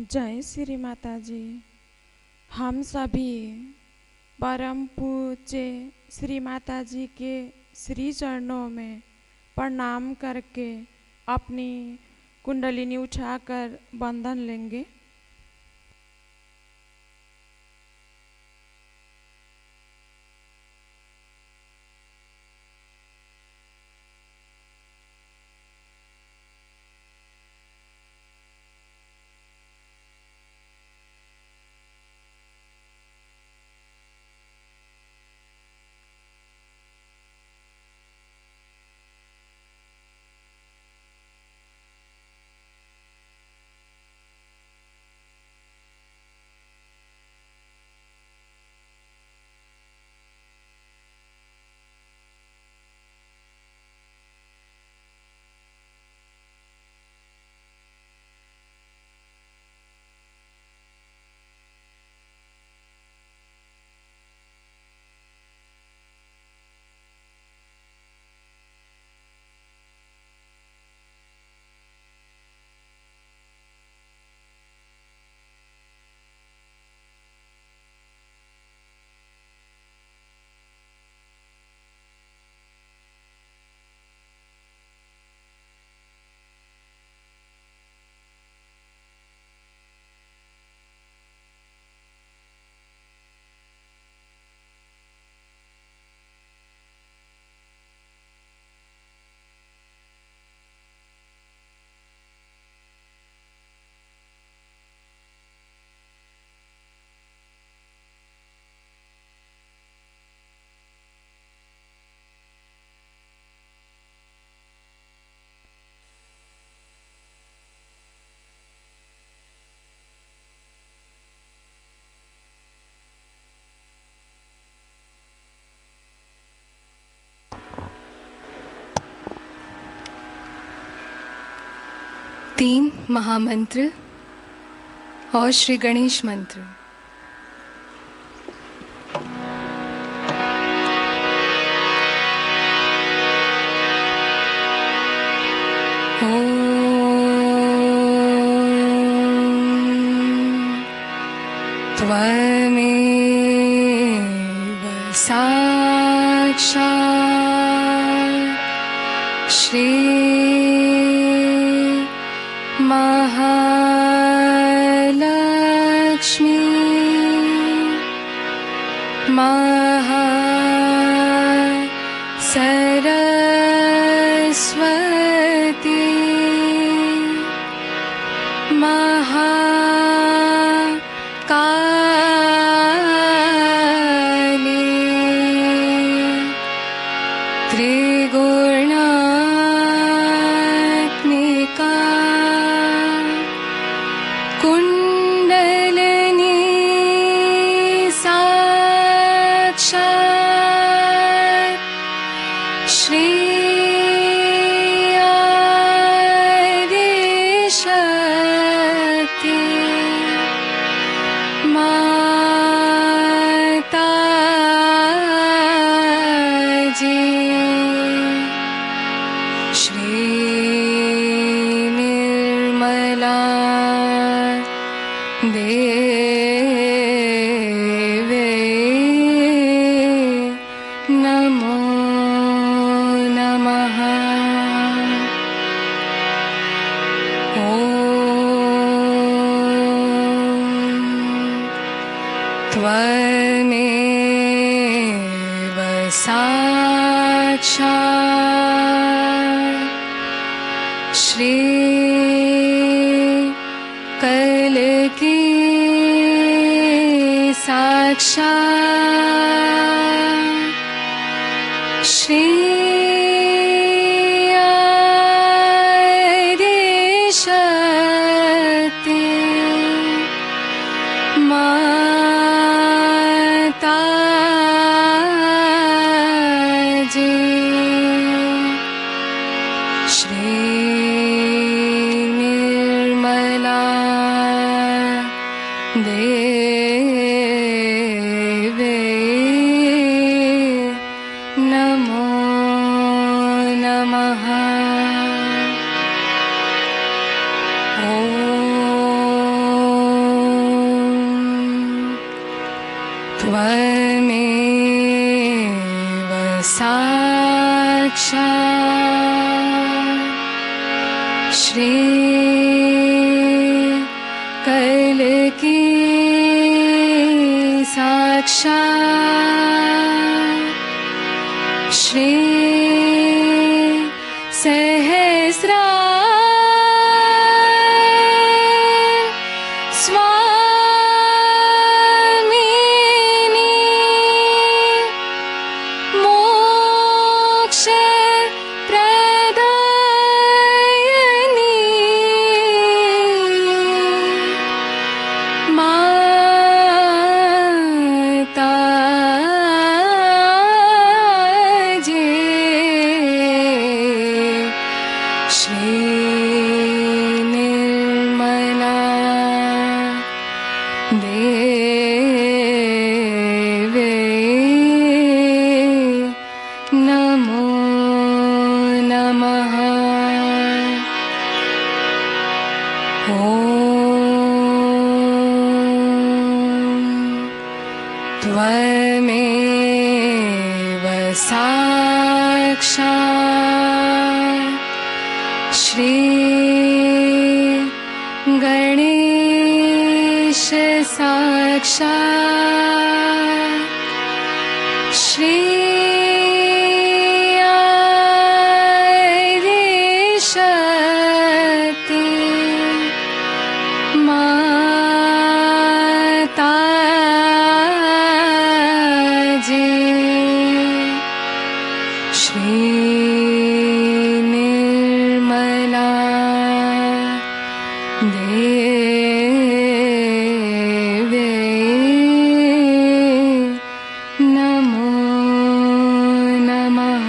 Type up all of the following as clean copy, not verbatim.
जय श्री माता जी। हम सभी परम पूज्य श्री माता जी के श्री चरणों में प्रणाम करके अपनी कुंडलिनी उठाकर बंधन लेंगे। तीन महामंत्र और श्री गणेश मंत्र। त्वमेव साक्षात् श्री महालक्ष्मी सरस्वती महाकाली त्रिगुणात्मिका कुंडलिनी साक्षात् श्री शक्ति माता जी श्री निर्मला देवी नमो नमः। त्वमेव साक्षात् श्री कल्की साक्षात् श्री शक्ति माता जी श्री निर्मला देवी नमो नमः। ॐ त्वमेव साक्षात् श्री कल की साक्षात् श्री त्वमेव साक्षात् श्री गणेश साक्षात् श्री शक्ति माता जी श्री निर्मला देवी नमो नमः।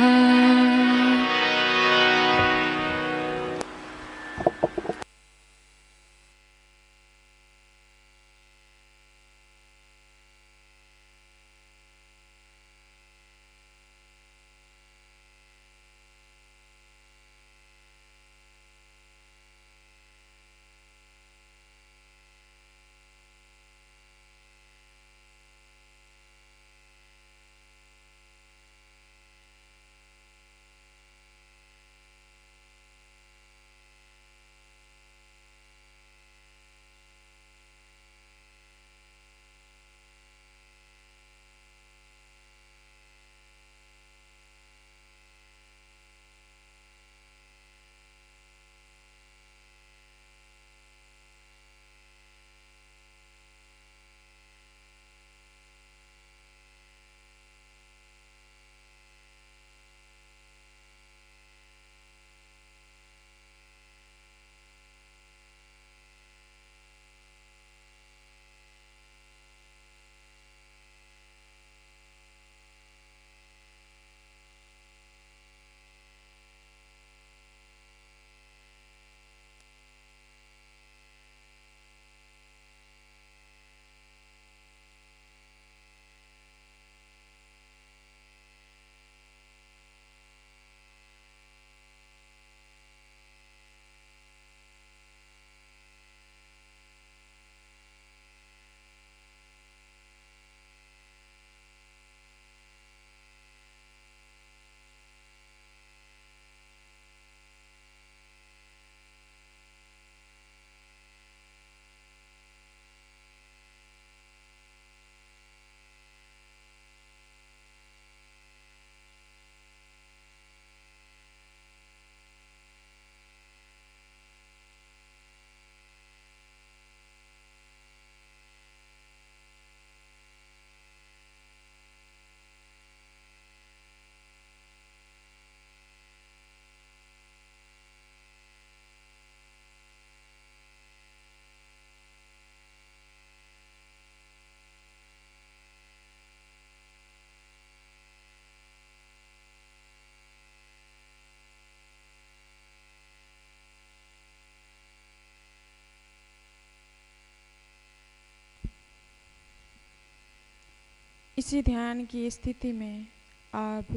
इसी ध्यान की स्थिति में अब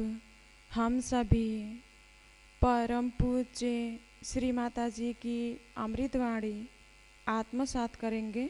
हम सभी परम पूज्य श्री माता जी की अमृतवाणी आत्मसात करेंगे।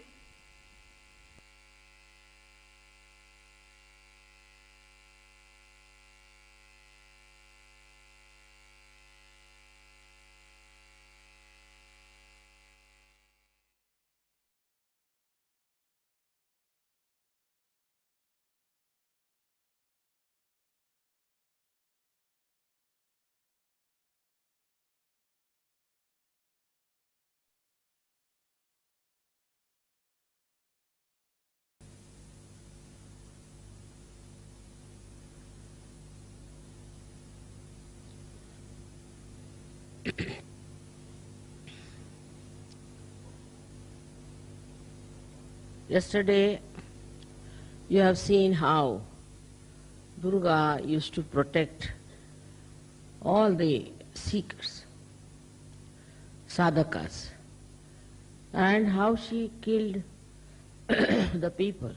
Yesterday, you have seen how Durga used to protect all the seekers, sadhakas, and how she killed the people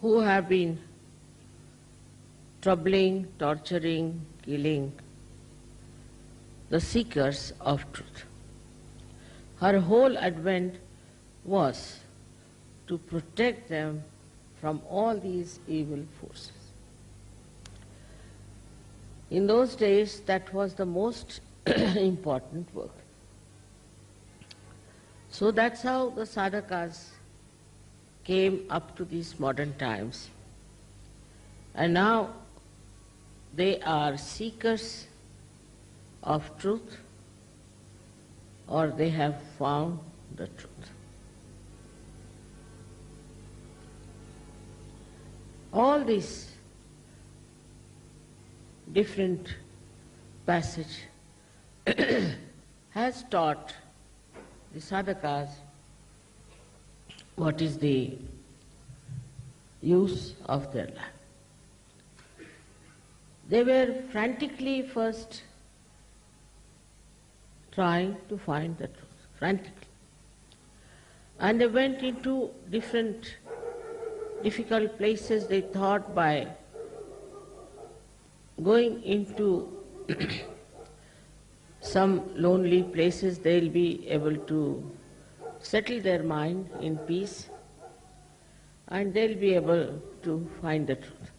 who have been troubling, torturing, killing the seekers of truth. Her whole advent was to protect them from all these evil forces. In those days, that was the most important work. So that's how the sadhakas came up to these modern times. And now they are seekers of truth, or they have found the truth. All these different passage has taught the sadhakas what is the use of their life. They were frantically first trying to find the truth, frantically. And they went into different difficult places. They thought by going into some lonely places they'll be able to settle their mind in peace and they'll be able to find the truth.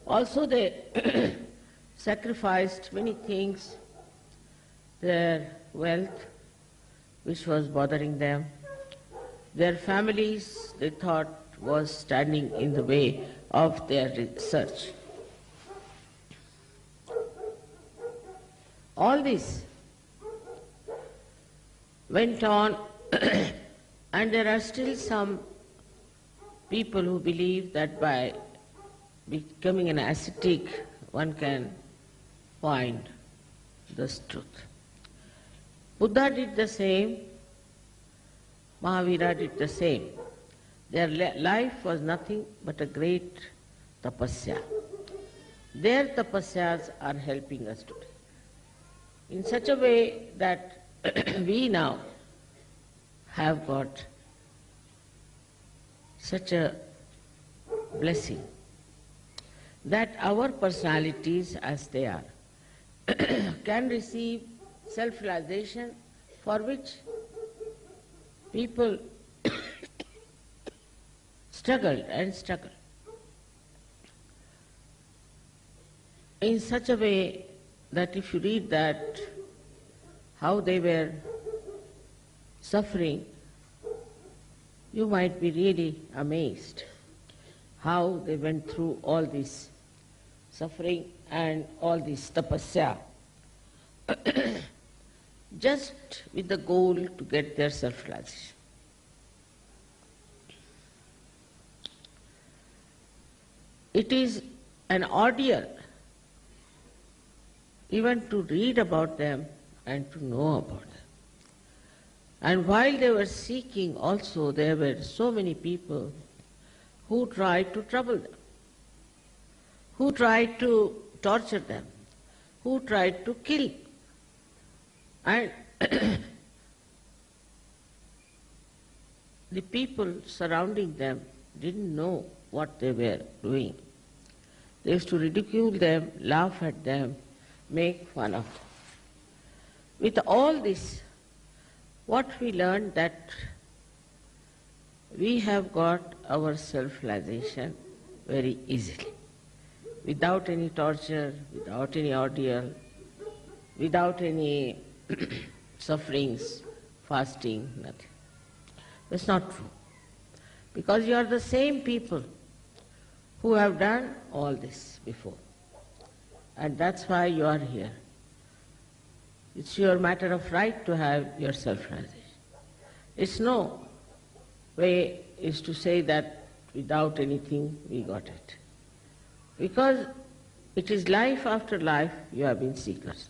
Also they sacrificed many things, their wealth which was bothering them, their families they thought was standing in the way of their research. All this went on and there are still some people who believe that by becoming an ascetic one can find this truth. Buddha did the same, Mahavira did the same. Their life was nothing but a great tapasya. Their tapasyas are helping us today in such a way that we now have got such a blessing that our personalities as they are can receive self-realization for which people struggled and struggled in such a way that if you read that, how they were suffering, you might be really amazed how they went through all this suffering and all this tapasya just with the goal to get their self-realization. It is an ordeal even to read about them and to know about them. And while they were seeking also, there were so many people who tried to trouble them, who tried to torture them, who tried to kill. And the people surrounding them didn't know what they were doing. They used to ridicule them, laugh at them, make fun of them. With all this, what we learned that we have got our self-realization very easily, without any torture, without any ordeal, without any sufferings, fasting, nothing. That's not true. Because you are the same people who have done all this before. And that's why you are here. It's your matter of right to have your self-realization. It's no way is to say that without anything we got it. Because It is life after life you have been seekers.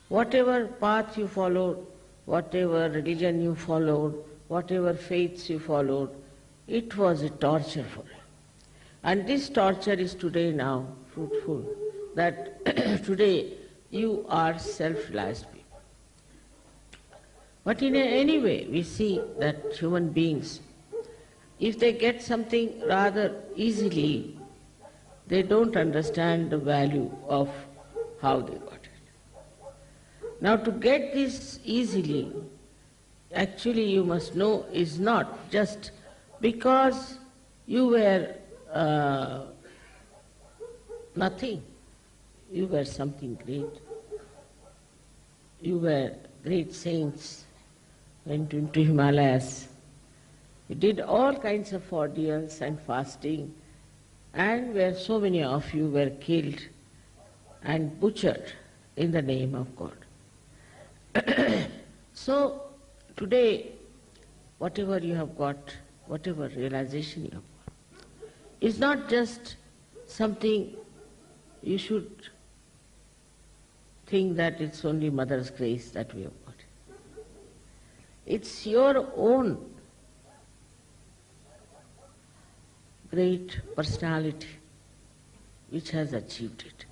Whatever path you followed, whatever religion you followed, whatever faiths you followed, it was a torture for you. And this torture is today now fruitful, that today you are self-realized people. But in any way, we see that human beings, if they get something rather easily, they don't understand the value of how they got it. Now to get this easily, actually you must know, is not just because you were nothing. You were something great. You were great saints, went into Himalayas. You did all kinds of ordeals and fasting, and where so many of you were killed and butchered in the name of God. So today, whatever you have got, whatever realization you have got, is not just something you should think that it's only Mother's grace that we have got. It's your own great personality which has achieved it.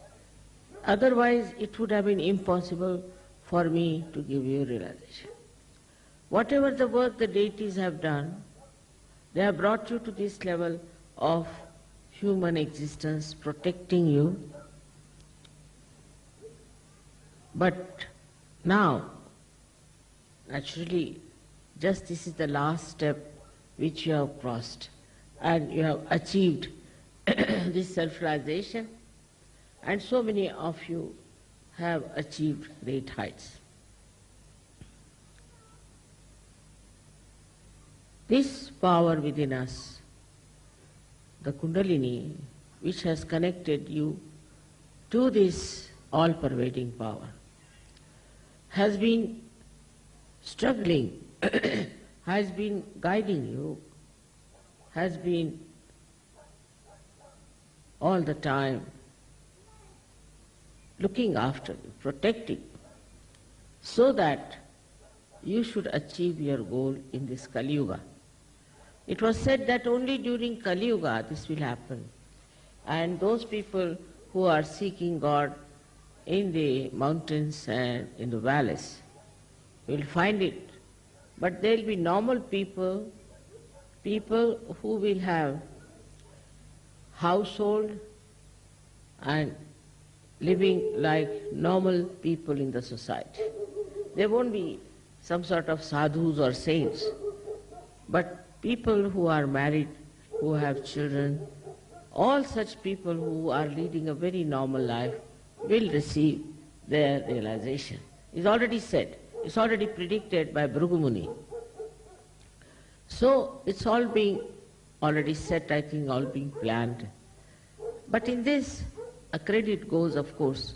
Otherwise, it would have been impossible for me to give you realization. Whatever the work the deities have done, they have brought you to this level of human existence, protecting you. But now, naturally, just this is the last step which you have crossed, and you have achieved this self-realization, and so many of you have achieved great heights. This power within us, the Kundalini, which has connected you to this all-pervading power, has been struggling, has been guiding you, has been all the time looking after you, protecting you, so that you should achieve your goal in this Kali Yuga. It was said that only during Kali Yuga this will happen, and those people who are seeking God in the mountains and in the valleys will find it. But there will be normal people, people who will have household and living like normal people in the society. There won't be some sort of sadhus or saints, but people who are married, who have children, all such people who are leading a very normal life will receive their realization. It's already said, it's already predicted by Bhrigu Muni. So it's all being already set, I think, all being planned. But in this, a credit goes, of course,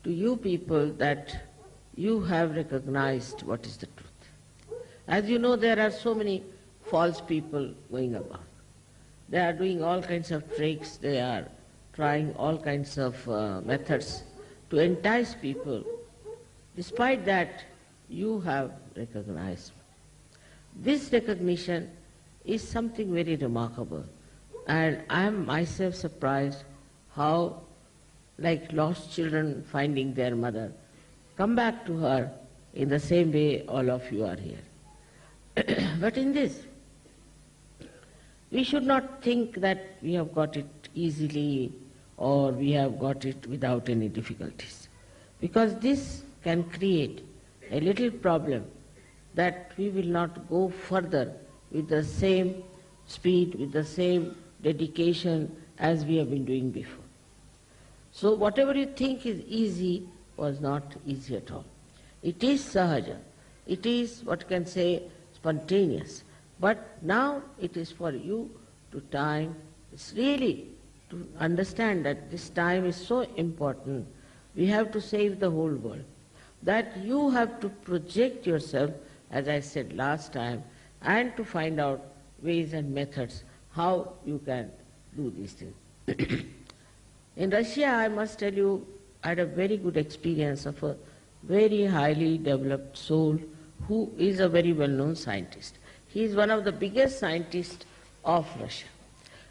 to you people that you have recognized what is the truth. As you know, there are so many false people going about. They are doing all kinds of tricks, they are trying all kinds of methods to entice people. Despite that, you have recognized. This recognition is something very remarkable, and I am myself surprised how, like lost children finding their mother, come back to her in the same way all of you are here. But in this, we should not think that we have got it easily or we have got it without any difficulties, because this can create a little problem that we will not go further with the same speed, with the same dedication as we have been doing before. So whatever you think is easy was not easy at all. It is sahaja, it is what can say spontaneous, but now it is for you to time. It's really to understand that this time is so important. We have to save the whole world. That you have to project yourself, as I said last time, and to find out ways and methods how you can do these things. In Russia, I must tell you, I had a very good experience of a very highly developed soul who is a very well-known scientist. He is one of the biggest scientists of Russia,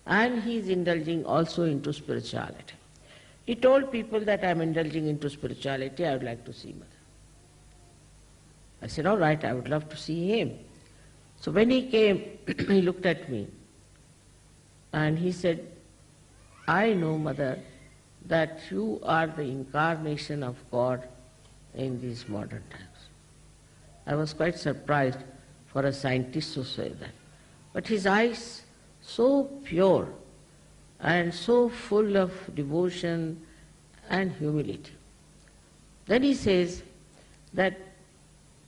and he is indulging also into spirituality. He told people that I am indulging into spirituality, I would like to see Mother. I said, all right, I would love to see him. So when he came, he looked at me and he said, I know, Mother, that you are the incarnation of God in these modern times. I was quite surprised for a scientist to say that. But his eyes, so pure and so full of devotion and humility. Then he says that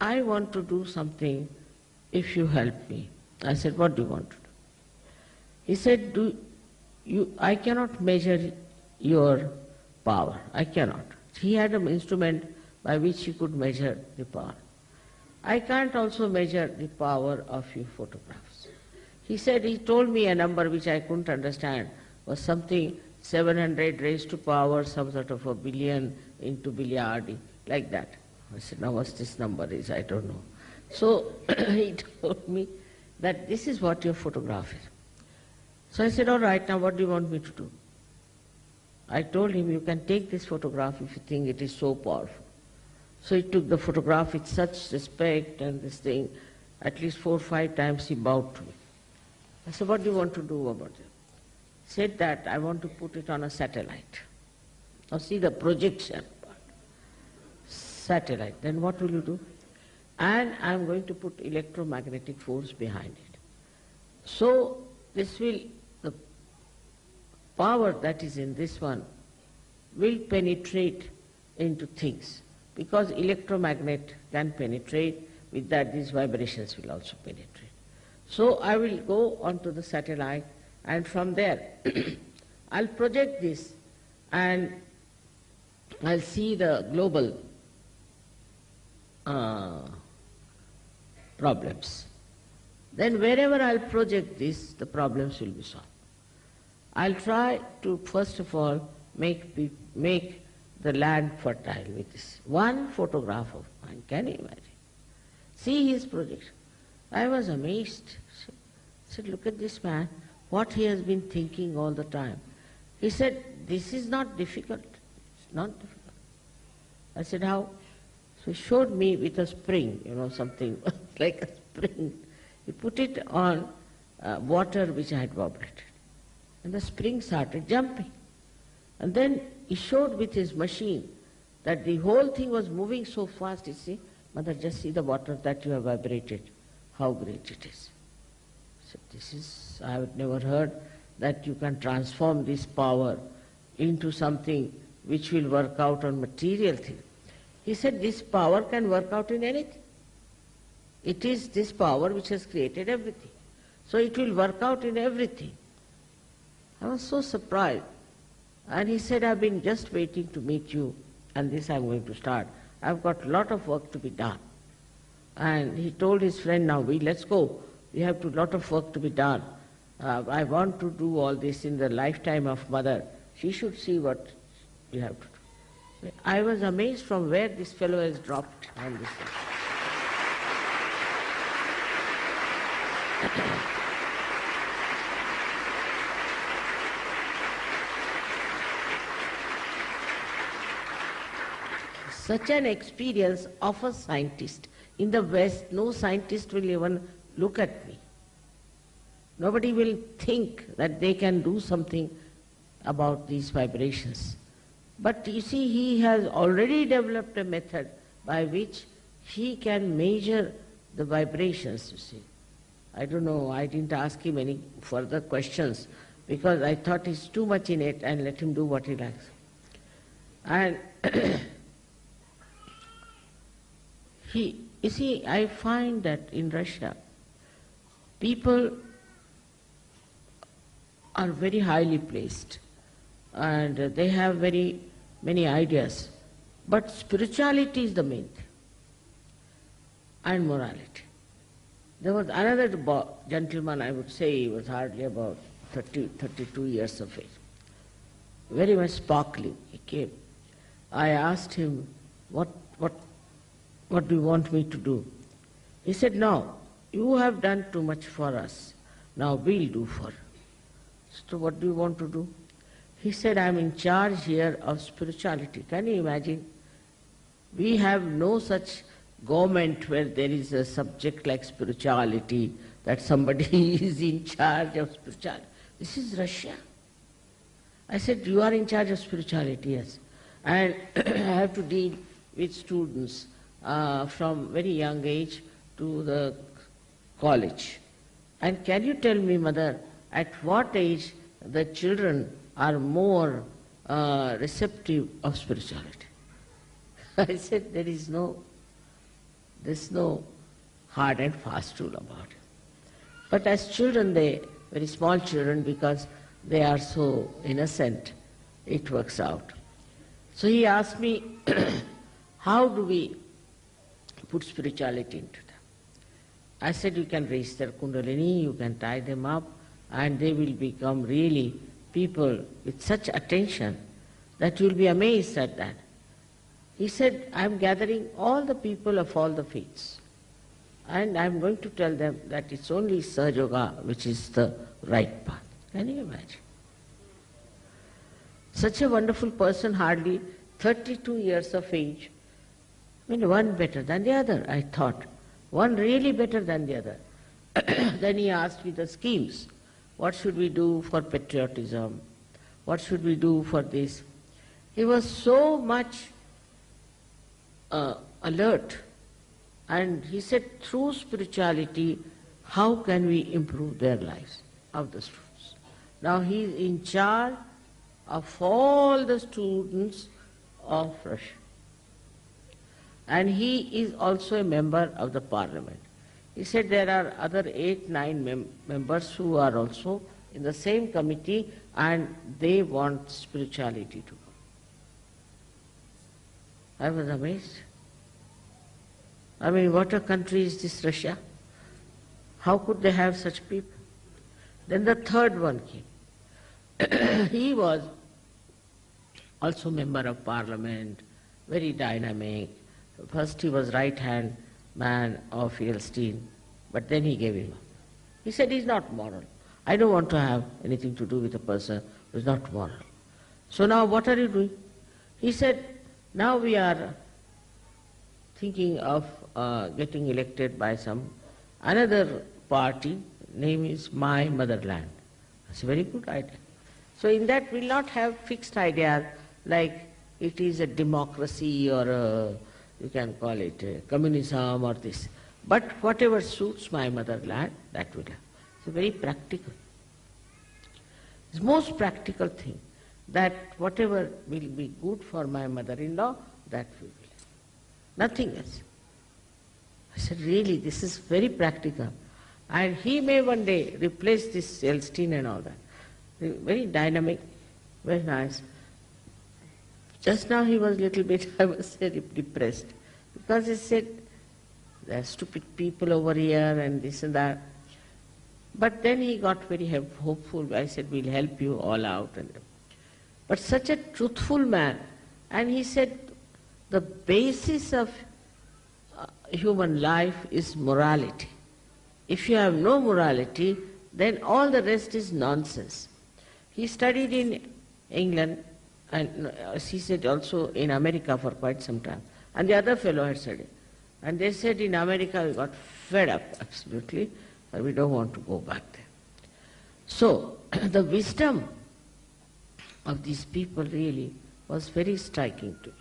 I want to do something if you help me. I said, what do you want to do? He said, I cannot measure your power. I cannot. He had an instrument by which he could measure the power. I can't also measure the power of your photographs. He said, he told me a number which I couldn't understand, was something 700 raised to power, some sort of a billion into billiardi, like that. I said, now what this number is, I don't know. So he told me that this is what your photograph is. So I said, all right, now what do you want me to do? I told him, you can take this photograph if you think it is so powerful. So he took the photograph with such respect and this thing. At least 4 or 5 times he bowed to me. I said, what do you want to do about it? He said that I want to put it on a satellite. Now see the projection part. Satellite. Then what will you do? And I'm going to put electromagnetic force behind it. So this will, the power that is in this one will penetrate into things. Because electromagnet can penetrate, with that these vibrations will also penetrate. So I will go onto the satellite and from there I'll project this and I'll see the global problems. Then wherever I'll project this, the problems will be solved. I'll try to first of all make the land fertile with this one photograph of mine. Can you imagine? See his projection. I was amazed. I said, look at this man, what he has been thinking all the time. He said, this is not difficult. It's not difficult. I said, how? So he showed me with a spring, something like a spring. He put it on water which I had vibrated. And the spring started jumping. And then he showed with his machine that the whole thing was moving so fast. You see, Mother, just see the water that you have vibrated, how great it is. So this is, I had never heard that you can transform this power into something which will work out on material things. He said this power can work out in anything. It is this power which has created everything. So it will work out in everything. I was so surprised. And he said, I've been just waiting to meet you, and this I'm going to start. I've got a lot of work to be done. And he told his friend, now let's go. We have a lot of work to be done. I want to do all this in the lifetime of Mother. She should see what you have to do. I was amazed from where this fellow has dropped on this thing. Such an experience of a scientist. In the West, no scientist will even look at me. Nobody will think that they can do something about these vibrations. But you see, he has already developed a method by which he can measure the vibrations, you see. I don't know, I didn't ask him any further questions because I thought he's too much in it and let him do what he likes. And you see, I find that in Russia, people are very highly placed and they have very many ideas. But spirituality is the main thing, and morality. There was another gentleman, I would say he was hardly about 32 years of age. very much sparkling. He came. I asked him, what do you want me to do? He said, no, you have done too much for us. Now we'll do for you. So what do you want to do? He said, I'm in charge here of spirituality. Can you imagine? We have no such government where there is a subject like spirituality, that somebody is in charge of spirituality. This is Russia. I said, you are in charge of spirituality, yes. And I have to deal with students from very young age to the college. And can you tell me, Mother, at what age the children are more receptive of spirituality? I said, there's no hard and fast rule about it. But as children, very small children, because they are so innocent, it works out. So he asked me, how do we put spirituality into them? I said, you can raise their kundalini, you can tie them up, and they will become really people with such attention that you will be amazed at that. He said, I'm gathering all the people of all the faiths, and I'm going to tell them that it's only Sahaja Yoga which is the right path. Can you imagine? Such a wonderful person, hardly 32 years of age. I mean, one better than the other, I thought. One really better than the other. Then he asked me the schemes. What should we do for patriotism? What should we do for this? He was so much alert. And he said, through spirituality, how can we improve their lives of the students? Now he is in charge of all the students of Russia. And he is also a member of the parliament. He said there are other 8-9 members who are also in the same committee, and they want spirituality to go. I was amazed. I mean, what a country is this Russia? How could they have such people? Then the third one came. He was also member of parliament, very dynamic. First he was right-hand man of IST, but then he gave him up. He said, he's not moral. I don't want to have anything to do with a person who is not moral. So now what are you doing? He said, now we are thinking of getting elected by some another party, name is My Motherland. That's a very good idea. So in that we'll not have fixed ideas like it is a democracy or you can call it communism or this. But whatever suits my motherland, that will have. It's very practical. It's the most practical thing, that whatever will be good for my mother-in-law, that we will have. Nothing else. I said, really, this is very practical. And he may one day replace this Elstein and all that. Very dynamic, very nice. Just now he was a little bit, I was depressed, because he said, there are stupid people over here and this and that. But then he got very hopeful. I said, we'll help you all out. But such a truthful man. And he said, the basis of human life is morality. If you have no morality, then all the rest is nonsense. He studied in England, and he said also in America for quite some time. And the other fellow had studied. And they said in America we got fed up, absolutely, and we don't want to go back there. So the wisdom of these people really was very striking to me.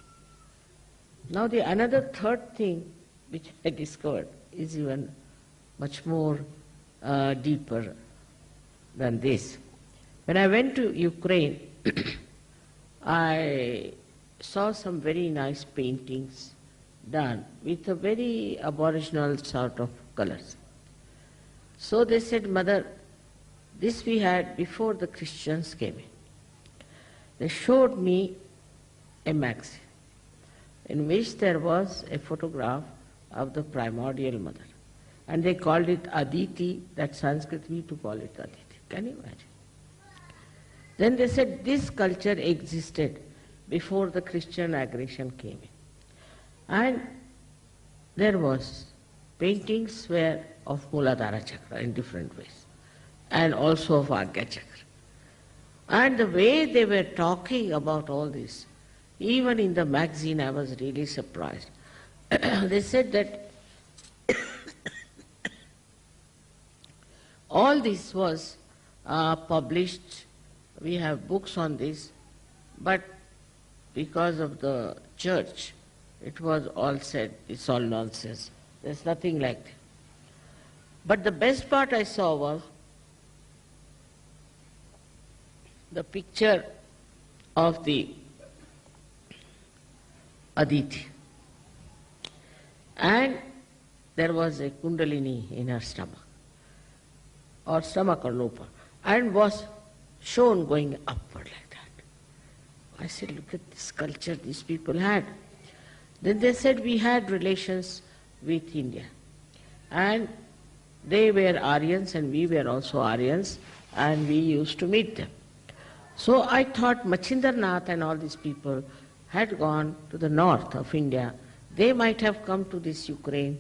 Now the another third thing which I discovered is even much more deeper than this. When I went to Ukraine, I saw some very nice paintings done with a very aboriginal sort of colors. So they said, Mother, this we had before the Christians came in. They showed me a magazine in which there was a photograph of the primordial mother. And they called it Aditi, that Sanskrit we to call it Aditi. Can you imagine? Then they said this culture existed before the Christian aggression came in. And there was paintings were of Muladhara Chakra in different ways, and also of Agya Chakra. And the way they were talking about all this, even in the magazine I was really surprised. They said that all this was published, we have books on this, but because of the church, it was all said, it's all nonsense. There's nothing like that. But the best part I saw was the picture of the Aditi. And there was a Kundalini in her stomach, or lopa, and was shown going upward like that. I said, look at this culture these people had. Then they said we had relations with India. And they were Aryans and we were also Aryans, and we used to meet them. So I thought Machindranath and all these people had gone to the north of India. They might have come to this Ukraine.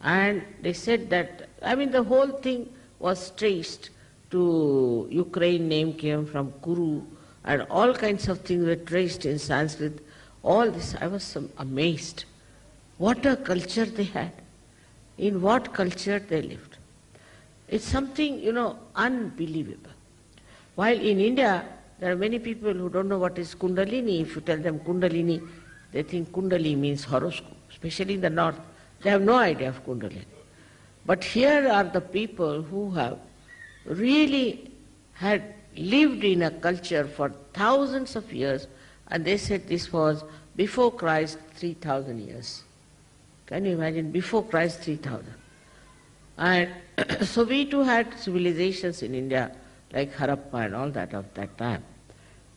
And they said that, the whole thing was traced to Ukraine, name came from Kuru, and all kinds of things were traced in Sanskrit. All this, I was amazed. What a culture they had. In what culture they lived. It's something, unbelievable. While in India, there are many people who don't know what is Kundalini. If you tell them Kundalini, they think Kundali means horoscope. Especially in the north, they have no idea of Kundalini. But here are the people who have really had lived in a culture for thousands of years, and they said this was before Christ 3,000 years. Can you imagine? Before Christ 3,000. And so we too had civilizations in India like Harappa and all that of that time.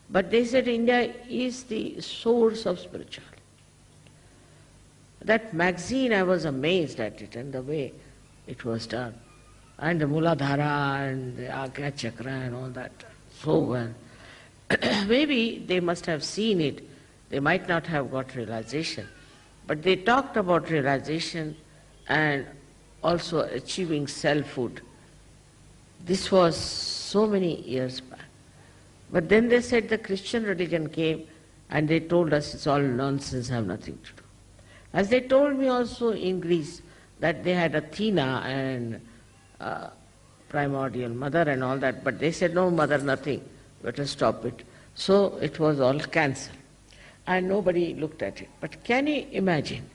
But they said India is the source of spirituality. That magazine, I was amazed at it and the way it was done. And the Muladhara and the Agya Chakra and all that, so well. Maybe they must have seen it, they might not have got realization. But they talked about realization and also achieving selfhood. This was so many years back. But then they said the Christian religion came and they told us it's all nonsense, have nothing to do. As they told me also in Greece that they had Athena and primordial mother and all that, but they said no mother, nothing, better stop it. So it was all cancelled. And nobody looked at it. But can you imagine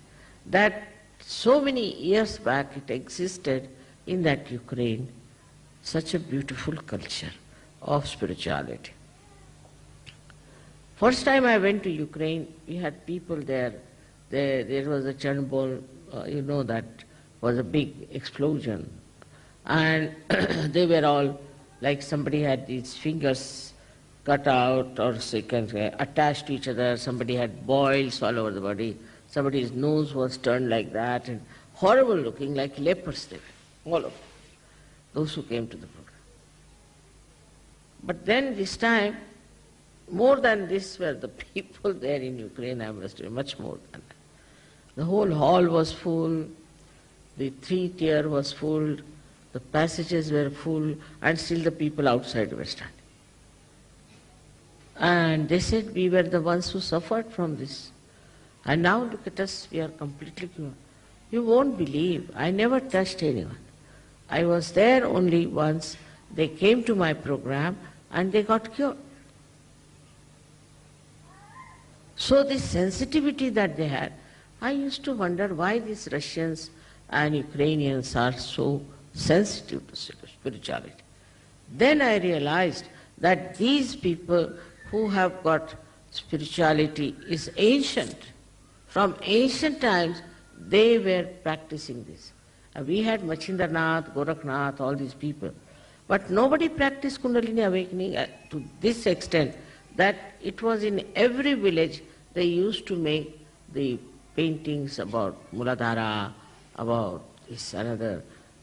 that so many years back it existed in that Ukraine, such a beautiful culture of spirituality. First time I went to Ukraine, we had people there. There was a Chernobyl, that was a big explosion. And they were all, like somebody had these fingers cut out or attached to each other, somebody had boils all over the body, somebody's nose was turned like that, and horrible looking, like lepers they were, all of them, those who came to the program. But then this time, more than this were the people there in Ukraine, I must say, much more than that. The whole hall was full, the 3-tier was full, the passages were full, and still the people outside were standing. And they said we were the ones who suffered from this. And now look at us, we are completely cured. You won't believe, I never touched anyone. I was there only once, they came to my program and they got cured. So this sensitivity that they had, I used to wonder why these Russians and Ukrainians are so sensitive to spirituality. Then I realized that these people who have got spirituality is ancient. From ancient times, they were practicing this. We had Machindranath, Gorakhnath, all these people. But nobody practiced Kundalini awakening to this extent that it was in every village they used to make the paintings about Muladhara, about this another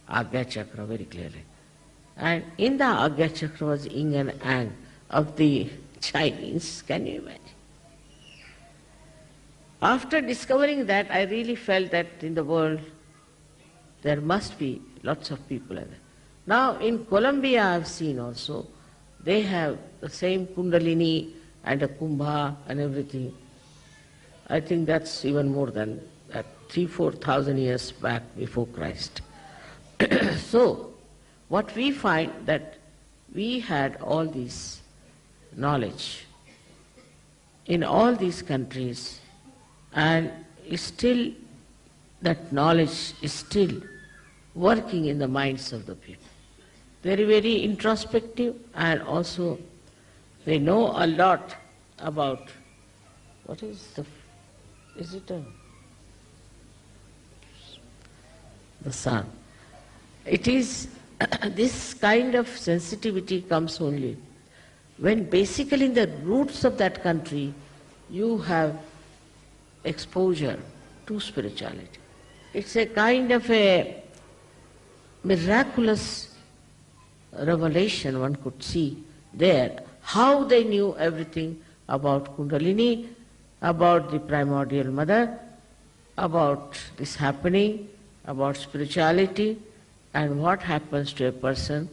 Agya Chakra very clearly. And in the Agya Chakra was yin and yang, of the Chinese. Can you imagine? After discovering that, I really felt that in the world there must be lots of people like that. Now in Colombia I have seen also, they have the same Kundalini and a Kumbha and everything. I think that's even more than that, 3,000-4,000 years back before Christ. So, what we find that we had all this knowledge in all these countries, and still that knowledge is still working in the minds of the people. Very, very introspective, and also they know a lot about, what is the sun. It is, this kind of sensitivity comes only when basically in the roots of that country you have exposure to spirituality. It's a kind of a miraculous revelation one could see there, how they knew everything about Kundalini, about the primordial mother, about this happening, about spirituality, and what happens to a person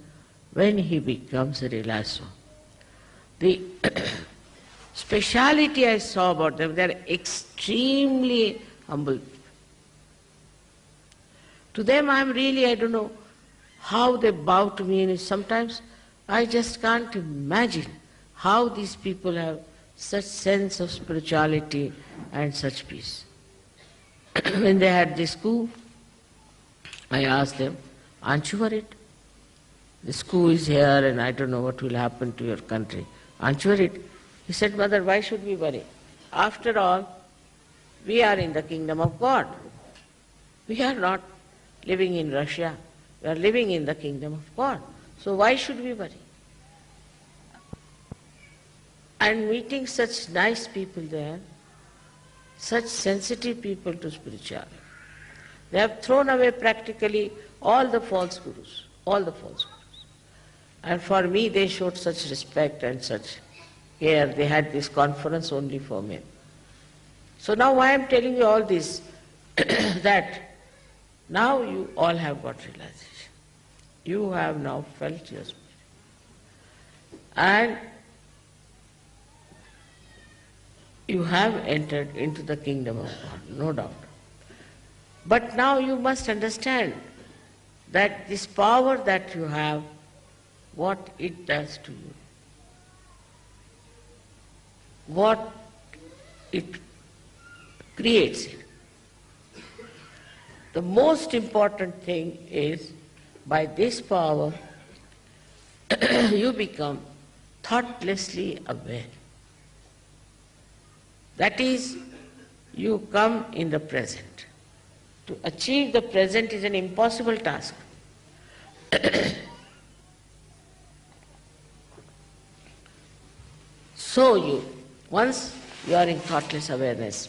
when he becomes a realizer. The speciality I saw about them, they are extremely humble. To them I don't know how they bow to me, and sometimes I just can't imagine how these people have such sense of spirituality and such peace. When they had this coup, I asked them, aren't you worried? This coup is here and I don't know what will happen to your country. Aren't you worried? He said, Mother, why should we worry? After all, we are in the kingdom of God. We are not living in Russia. We are living in the kingdom of God. So why should we worry? And meeting such nice people there, such sensitive people to spirituality. They have thrown away practically all the false gurus, all the false gurus. And for me they showed such respect and such care. They had this conference only for me. So now why I am telling you all this, that now you all have got realization. You have now felt your spirit. And you have entered into the kingdom of God, no doubt. But now you must understand that this power that you have, what it does to you, what it creates. The most important thing is, by this power, you become thoughtlessly aware. That is, you come in the present. To achieve the present is an impossible task. So once you are in thoughtless awareness,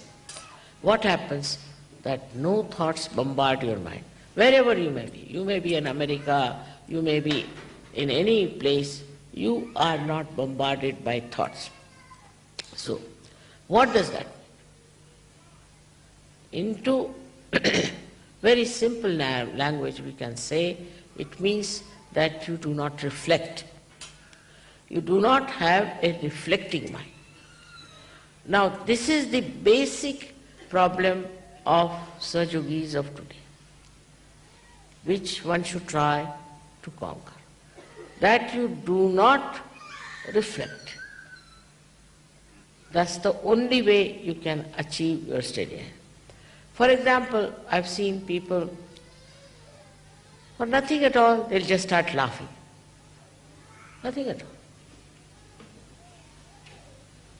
what happens? That no thoughts bombard your mind. Wherever you may be. You may be in America, you may be in any place, you are not bombarded by thoughts. So, what does that mean? Into very simple language we can say, it means that you do not reflect. You do not have a reflecting mind. Now this is the basic problem of Sajogis of today, which one should try to conquer. That you do not reflect. That's the only way you can achieve your steady. For example, I've seen people, for nothing at all, they'll just start laughing. Nothing at all.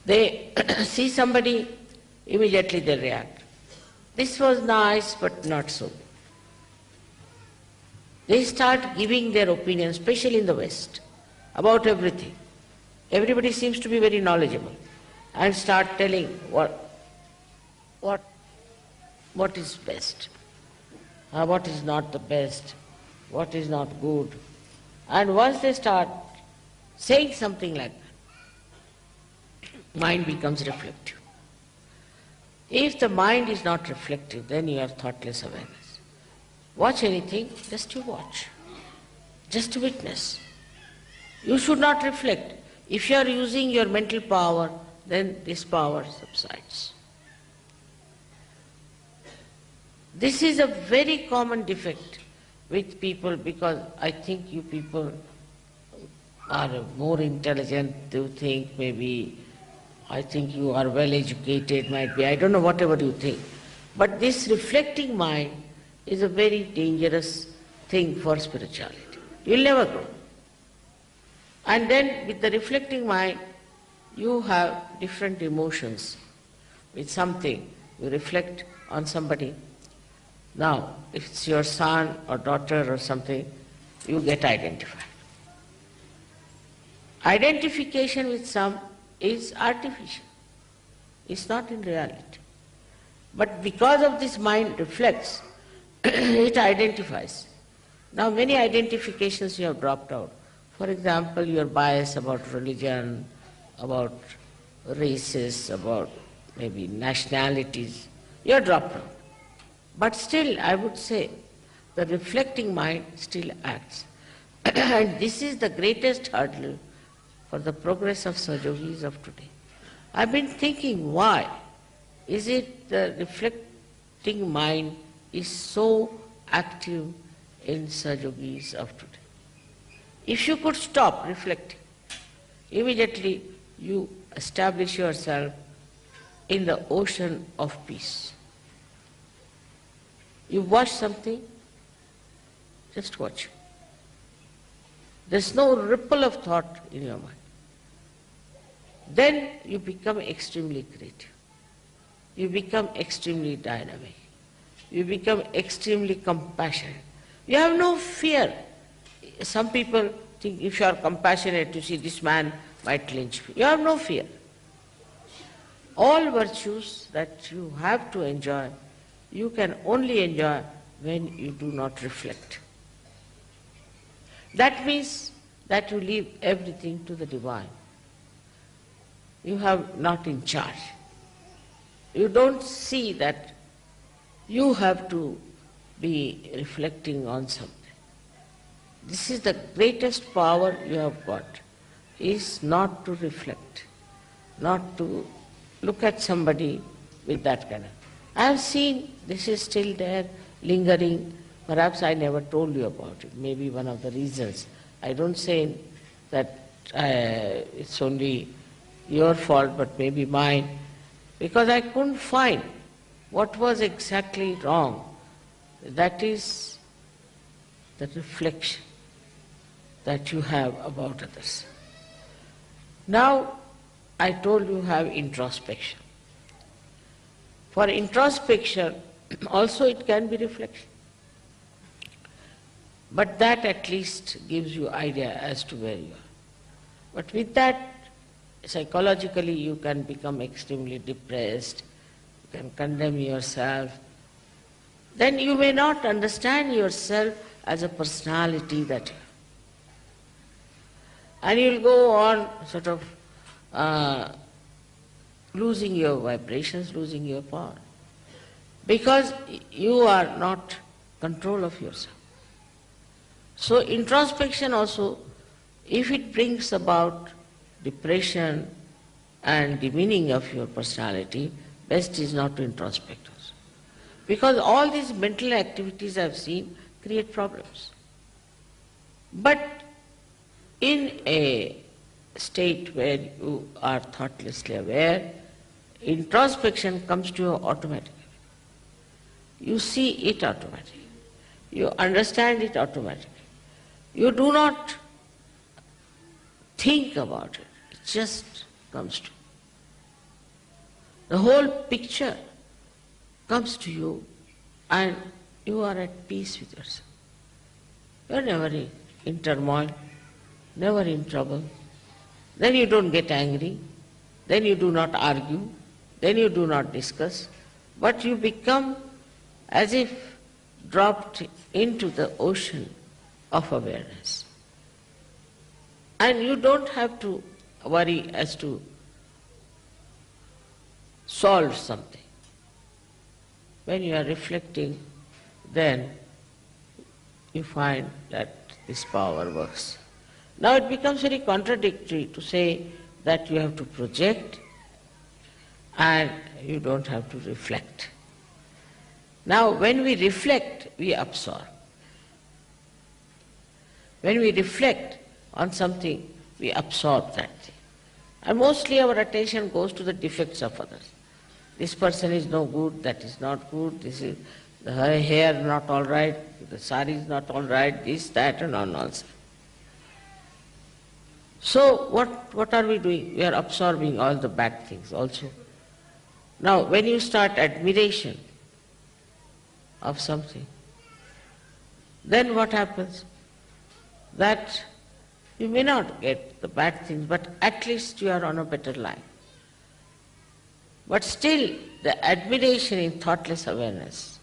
They see somebody, immediately they react. This was nice, but not so. They start giving their opinion, especially in the West, about everything. Everybody seems to be very knowledgeable, and start telling what is best, what is not the best, what is not good. And once they start saying something like that, mind becomes reflective. If the mind is not reflective, then you have thoughtless awareness. Watch anything, just you watch. Just witness. You should not reflect. If you are using your mental power, then this power subsides. This is a very common defect with people, because I think you people are more intelligent, you think maybe, I think you are well educated, might be, I don't know, whatever you think. But this reflecting mind is a very dangerous thing for spirituality. You will never grow. And then with the reflecting mind, you have different emotions. With something, you reflect on somebody. Now, if it's your son or daughter or something, you get identified. Identification with some is artificial. It's not in reality. But because of this mind reflects, it identifies. Now many identifications you have dropped out. For example, your bias about religion, about races, about maybe nationalities, you have dropped out. But still, I would say, the reflecting mind still acts. And this is the greatest hurdle for the progress of Sahajogis of today. I've been thinking, why is it the reflecting mind is so active in Sahajogis of today? If you could stop reflecting, immediately you establish yourself in the ocean of peace. You watch something, just watch. There's no ripple of thought in your mind. Then you become extremely creative. You become extremely dynamic. You become extremely compassionate. You have no fear. Some people think if you are compassionate, you see this man might lynch me. You have no fear. All virtues that you have to enjoy, you can only enjoy when you do not reflect. That means that you leave everything to the divine. You have not in charge. You don't see that you have to be reflecting on something. This is the greatest power you have got, is not to reflect, not to look at somebody with that kind of. I have seen this is still there, lingering. Perhaps I never told you about it. Maybe one of the reasons. I don't say that it's only your fault, but maybe mine, because I couldn't find what was exactly wrong. That is the reflection that you have about others. Now, I told you have introspection. For introspection, also it can be reflection. But that at least gives you idea as to where you are. But with that, psychologically you can become extremely depressed, you can condemn yourself. Then you may not understand yourself as a personality that you have. And you'll go on sort of losing your vibrations, losing your power. Because you are not control of yourself. So introspection also, if it brings about depression and demeaning of your personality, best is not to introspect also. Because all these mental activities I've seen create problems. But in a state where you are thoughtlessly aware, introspection comes to you automatically. You see it automatically. You understand it automatically. You do not think about it. It just comes to you. The whole picture comes to you and you are at peace with yourself. You are never in turmoil, never in trouble. Then you don't get angry, then you do not argue, then you do not discuss, but you become as if dropped into the ocean of awareness. And you don't have to worry as to solved something. When you are reflecting, then you find that this power works. Now it becomes very contradictory to say that you have to project and you don't have to reflect. Now when we reflect, we absorb. When we reflect on something, we absorb that thing. And mostly our attention goes to the defects of others. This person is no good, that is not good, this is the hair not all right, the sari is not all right, this, that, and all nonsense. So what are we doing? We are absorbing all the bad things also. Now when you start admiration of something, then what happens? That you may not get the bad things, but at least you are on a better line. But still, the admiration in thoughtless awareness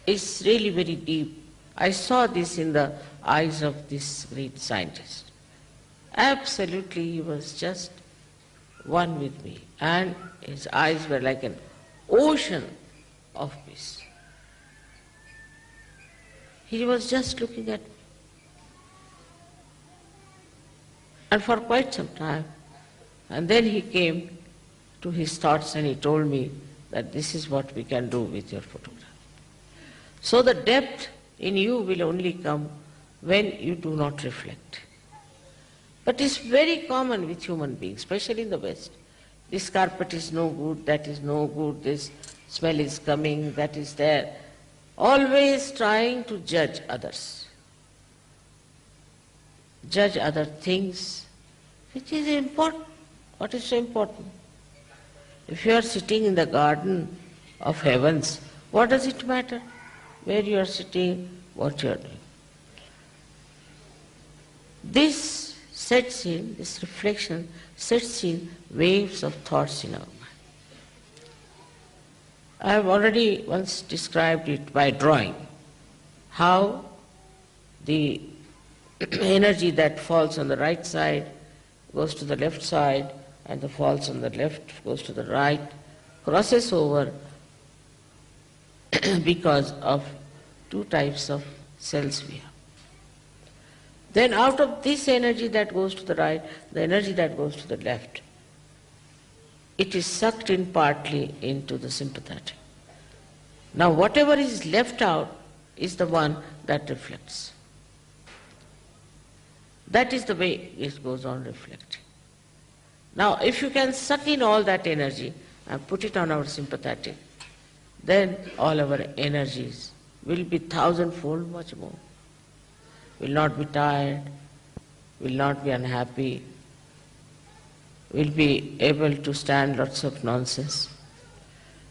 is really very deep. I saw this in the eyes of this great scientist. Absolutely, he was just one with me, and his eyes were like an ocean of peace. He was just looking at me. And for quite some time. And then he came to his thoughts and he told me that this is what we can do with your photograph. So the depth in you will only come when you do not reflect. But it's very common with human beings, especially in the West. This carpet is no good, that is no good, this smell is coming, that is there. Always trying to judge others. Judge other things, which is important. What is so important? If you are sitting in the garden of heavens, what does it matter? Where you are sitting, what you are doing. This sets in, this reflection sets in waves of thoughts in our mind. I have already once described it by drawing, how the energy that falls on the right side goes to the left side, and the falls on the left goes to the right, crosses over because of two types of cells we have. Then out of this energy that goes to the right, the energy that goes to the left, it is sucked in partly into the sympathetic. Now whatever is left out is the one that reflects. That is the way it goes on reflecting. Now if you can suck in all that energy and put it on our sympathetic, then all our energies will be thousandfold much more. Will not be tired, will not be unhappy, will be able to stand lots of nonsense.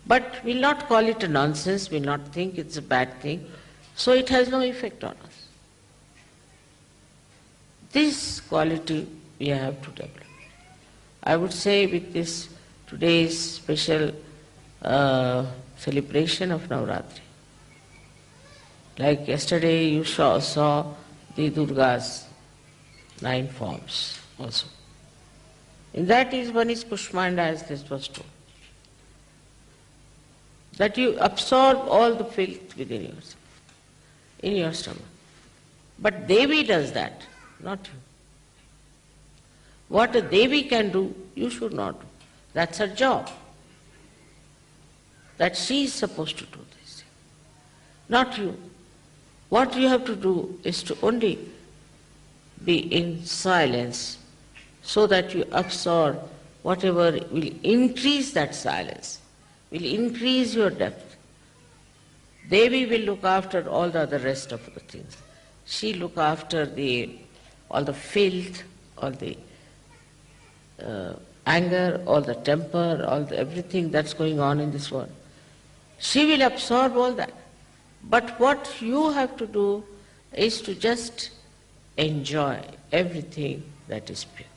But will not call it a nonsense, will not think it's a bad thing, so it has no effect on us. This quality we have to develop. I would say with this today's special celebration of Navratri, like yesterday you saw the Durga's 9 forms also. In that is one is Kushmanda, as this was told. That you absorb all the filth within yourself, in your stomach. But Devi does that, not you. What a Devi can do, you should not do. That's her job. That she is supposed to do this, not you. What you have to do is to only be in silence so that you absorb whatever will increase that silence, will increase your depth. Devi will look after all the other rest of the things. She look after all the filth, all the anger, all the temper, everything that's going on in this world. She will absorb all that. But what you have to do is to just enjoy everything that is pure.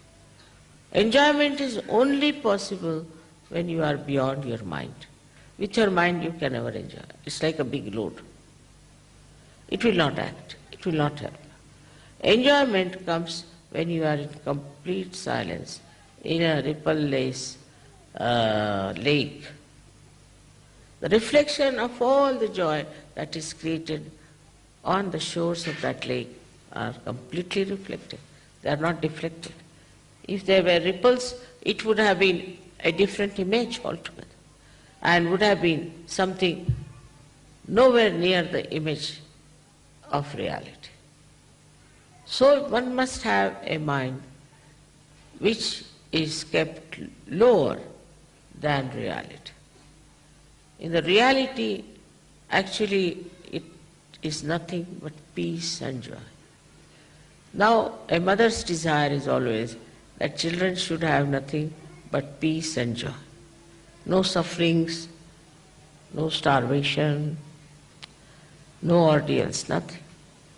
Enjoyment is only possible when you are beyond your mind. With your mind you can never enjoy. It's like a big load. It will not act. It will not help. Enjoyment comes when you are in complete silence, in a ripple-less lake, the reflection of all the joy that is created on the shores of that lake are completely reflected. They are not deflected. If there were ripples, it would have been a different image altogether and would have been something nowhere near the image of reality. So one must have a mind which is kept lower than reality. In the reality, actually, it is nothing but peace and joy. Now, a mother's desire is always that children should have nothing but peace and joy. No sufferings, no starvation, no ordeals, nothing.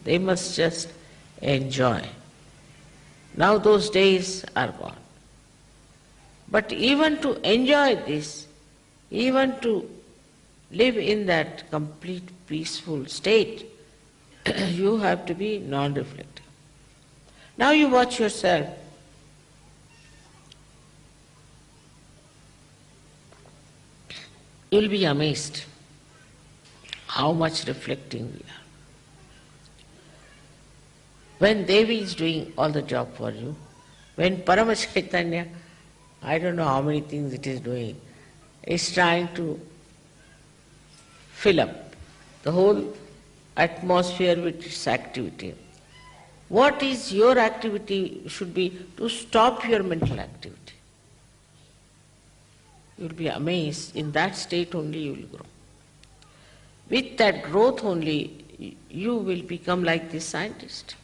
They must just enjoy. Now those days are gone. But even to enjoy this, even to live in that complete peaceful state, you have to be non-reflective. Now you watch yourself. You'll be amazed how much reflecting we are. When Devi is doing all the job for you, when Parama Chaitanya, I don't know how many things it is doing, is trying to fill up the whole atmosphere with its activity. What is your activity should be to stop your mental activity. You will be amazed, in that state only you will grow. With that growth only, you will become like this scientist.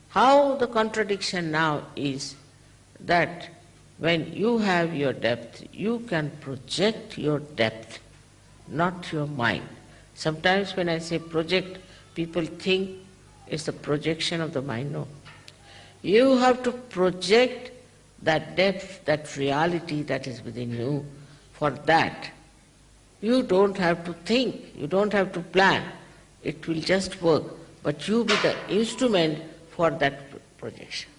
How the contradiction now is that when you have your depth, you can project your depth, not your mind. Sometimes when I say project, people think it's the projection of the mind. No. You have to project that depth, that reality that is within you. For that, you don't have to think, you don't have to plan. It will just work. But you be the instrument for that projection.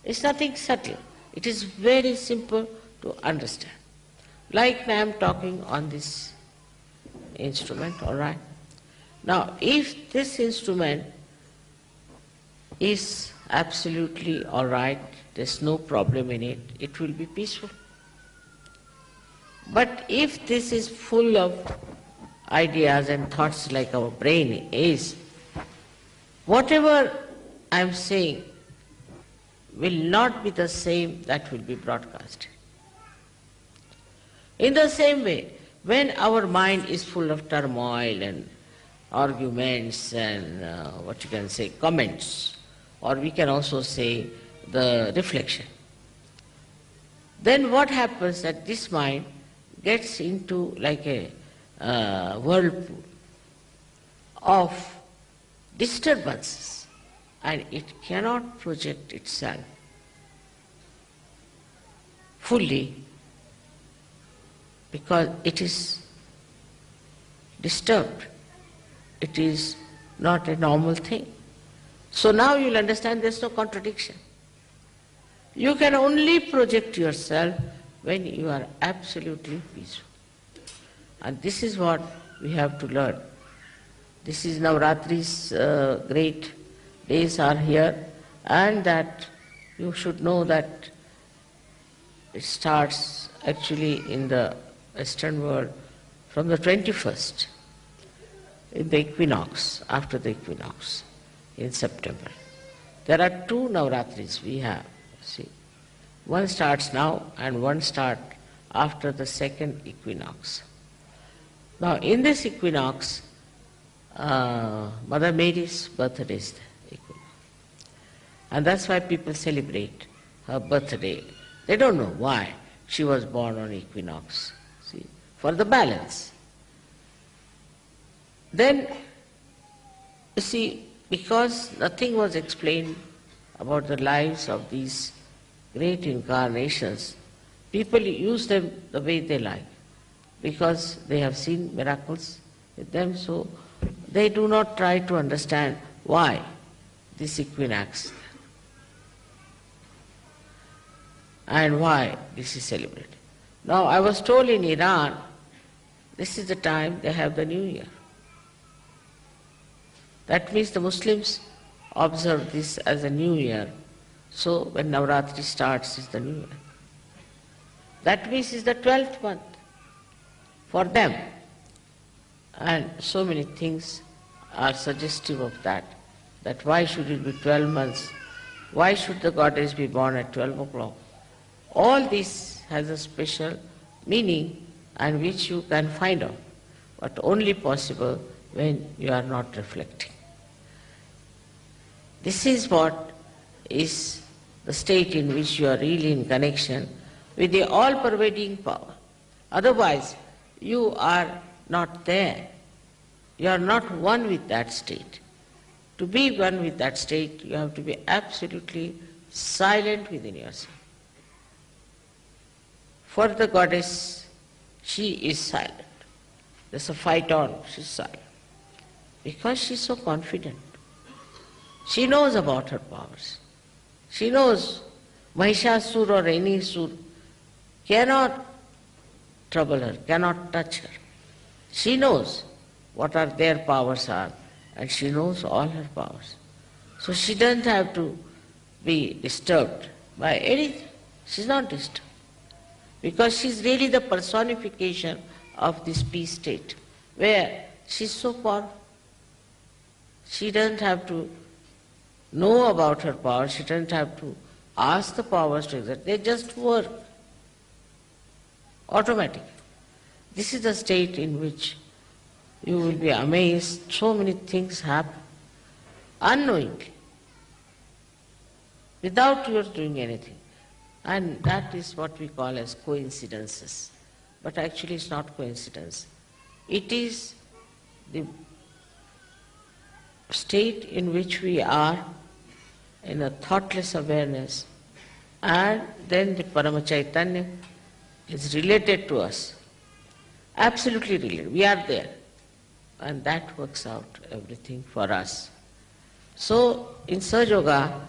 It's nothing subtle. It is very simple to understand. Like I am talking on this instrument, all right? Now, if this instrument is absolutely all right, there's no problem in it, it will be peaceful. But if this is full of ideas and thoughts like our brain is, whatever I am saying will not be the same that will be broadcasted. In the same way, when our mind is full of turmoil and arguments and what you can say, comments, or we can also say the reflection, then what happens that this mind gets into like a whirlpool of disturbances, and it cannot project itself fully because it is disturbed. It is not a normal thing. So now you'll understand there's no contradiction. You can only project yourself when you are absolutely peaceful. And this is what we have to learn. This is Navratri's great days are here, and that you should know that it starts actually in the Western world from the 21st, in the equinox, after the equinox, in September. There are two Navratris we have, see. One starts now and one starts after the second equinox. Now in this equinox, Mother Mary's birthday is the equinox. And that's why people celebrate her birthday. They don't know why she was born on equinox, see, for the balance. Then, you see, because nothing was explained about the lives of these great incarnations, people use them the way they like, because they have seen miracles with them, so they do not try to understand why this equinox. and why this is celebrated. Now I was told in Iran, this is the time they have the New Year. That means the Muslims observe this as a New Year. So when Navratri starts, is the New Year. That means it's the 12th month for them. And so many things are suggestive of that why should it be 12 months? Why should the goddess be born at 12 o'clock? All this has a special meaning and which you can find out, but only possible when you are not reflecting. This is what is the state in which you are really in connection with the all-pervading power. Otherwise, you are not there. You are not one with that state. To be one with that state, you have to be absolutely silent within yourself. For the goddess, she is silent. There's a fight on, she's silent. Because she's so confident. She knows about her powers. She knows Mahishasur or any Sur cannot trouble her, cannot touch her. She knows what are their powers are, and she knows all her powers. So she doesn't have to be disturbed by anything. She's not disturbed. Because she's really the personification of this peace state, where she's so powerful. She doesn't have to know about her powers, she doesn't have to ask the powers to exert. They just work automatically. This is the state in which you will be amazed, so many things happen unknowingly, without your doing anything. And that is what we call as coincidences. But actually it's not coincidence. It is the state in which we are in a thoughtless awareness, and then the Parama Chaitanya is related to us. Absolutely related. We are there. And that works out everything for us. So in Sahaja Yoga,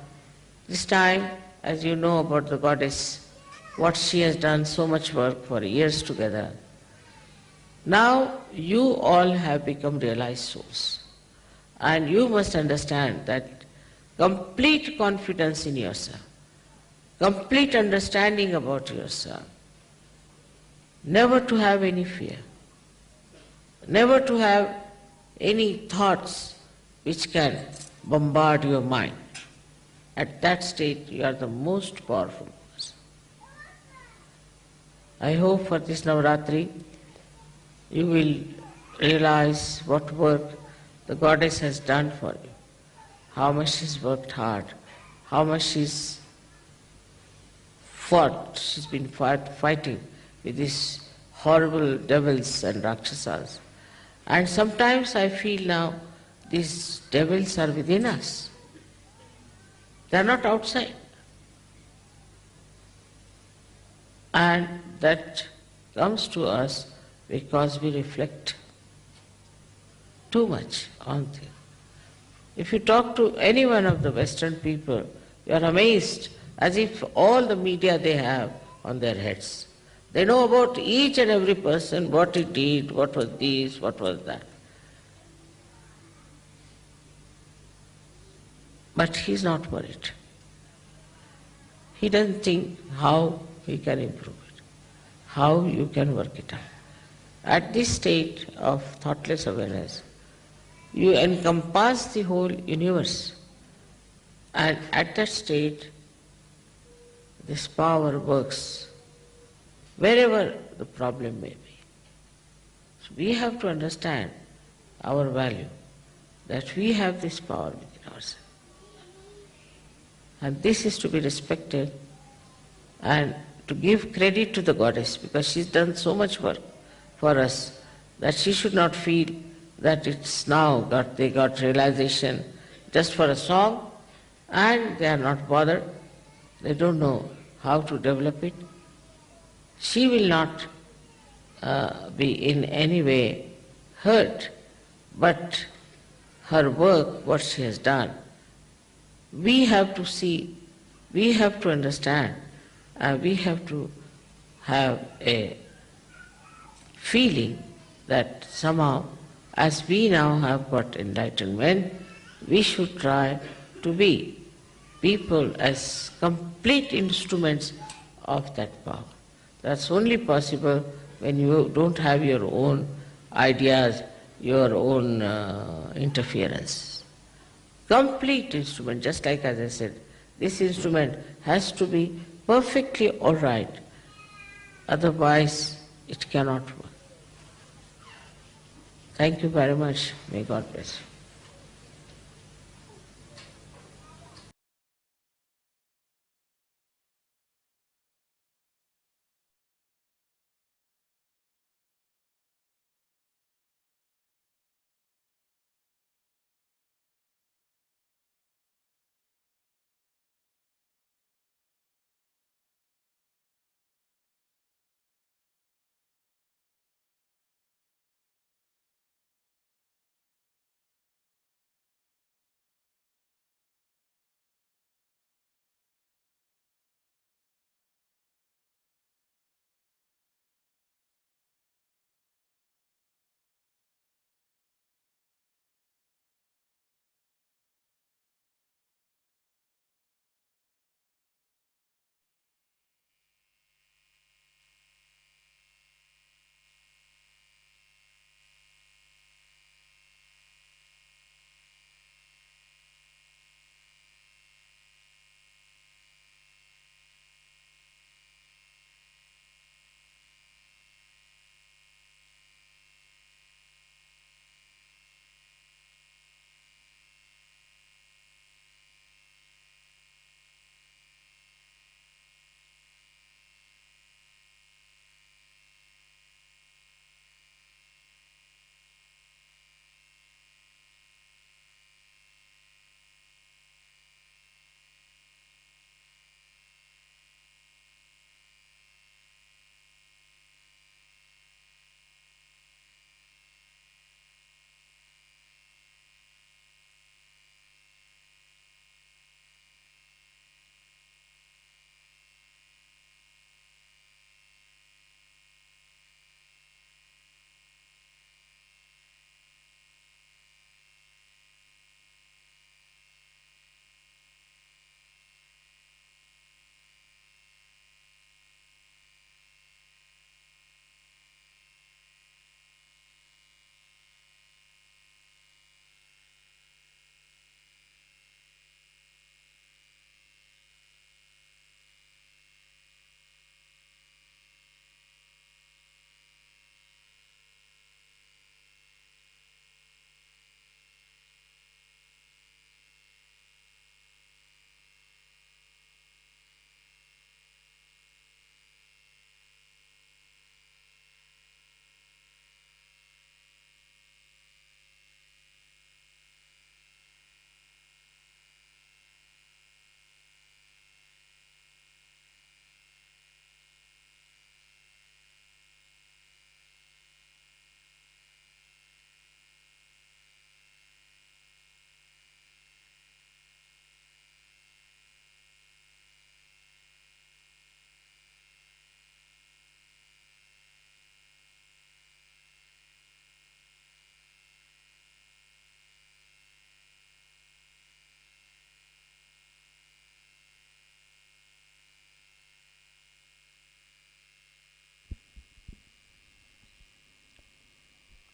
this time, as you know about the goddess, what she has done so much work for years together. Now you all have become realized souls. And you must understand that complete confidence in yourself, complete understanding about yourself, never to have any fear, never to have any thoughts which can bombard your mind. At that state, you are the most powerful person. I hope for this Navratri, you will realize what work the goddess has done for you, how much she's worked hard, how much she's fought, she's been fighting with these horrible devils and rakshasas. And sometimes I feel now these devils are within us. They are not outside. And that comes to us because we reflect too much on things. If you talk to any one of the Western people, you are amazed as if all the media they have on their heads. They know about each and every person, what he did, what was this, what was that. But he's not worried. He doesn't think how he can improve it, how you can work it out. At this state of thoughtless awareness, you encompass the whole universe. And at that state, this power works wherever the problem may be. So we have to understand our value, that we have this power within ourselves. And this is to be respected and to give credit to the goddess, because she's done so much work for us that she should not feel that it's now they got realization just for a song and they are not bothered. They don't know how to develop it. She will not be in any way hurt, but her work, what she has done, we have to see, we have to understand We have to have a feeling that somehow, as we now have got enlightenment, we should try to be people as complete instruments of that power. That's only possible when you don't have your own ideas, your own interference. Complete instrument, just like as I said, this instrument has to be perfectly all right, otherwise it cannot work. Thank you very much. May God bless you.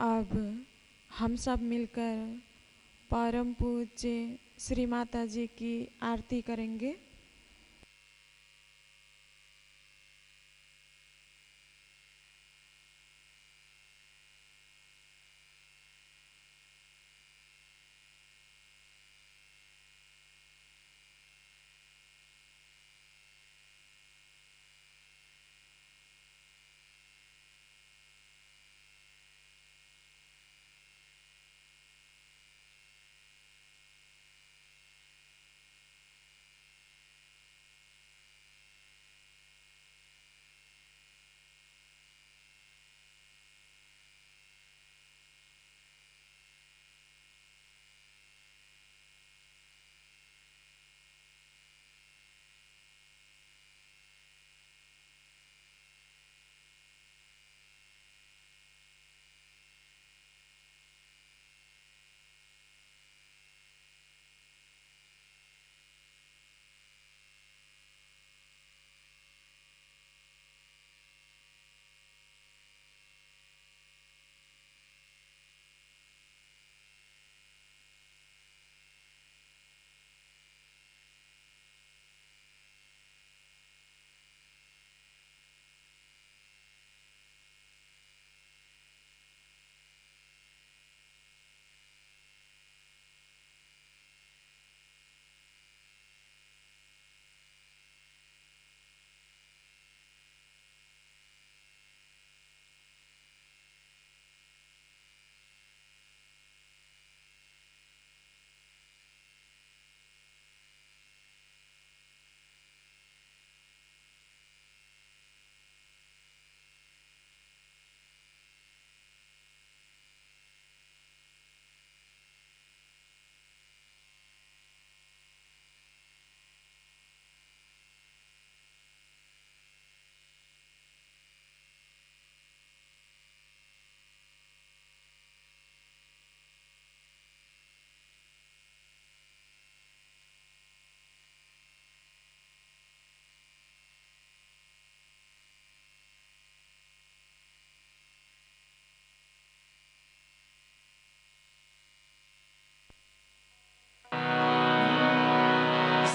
अब हम सब मिलकर परम पूज्य श्री माता जी की आरती करेंगे।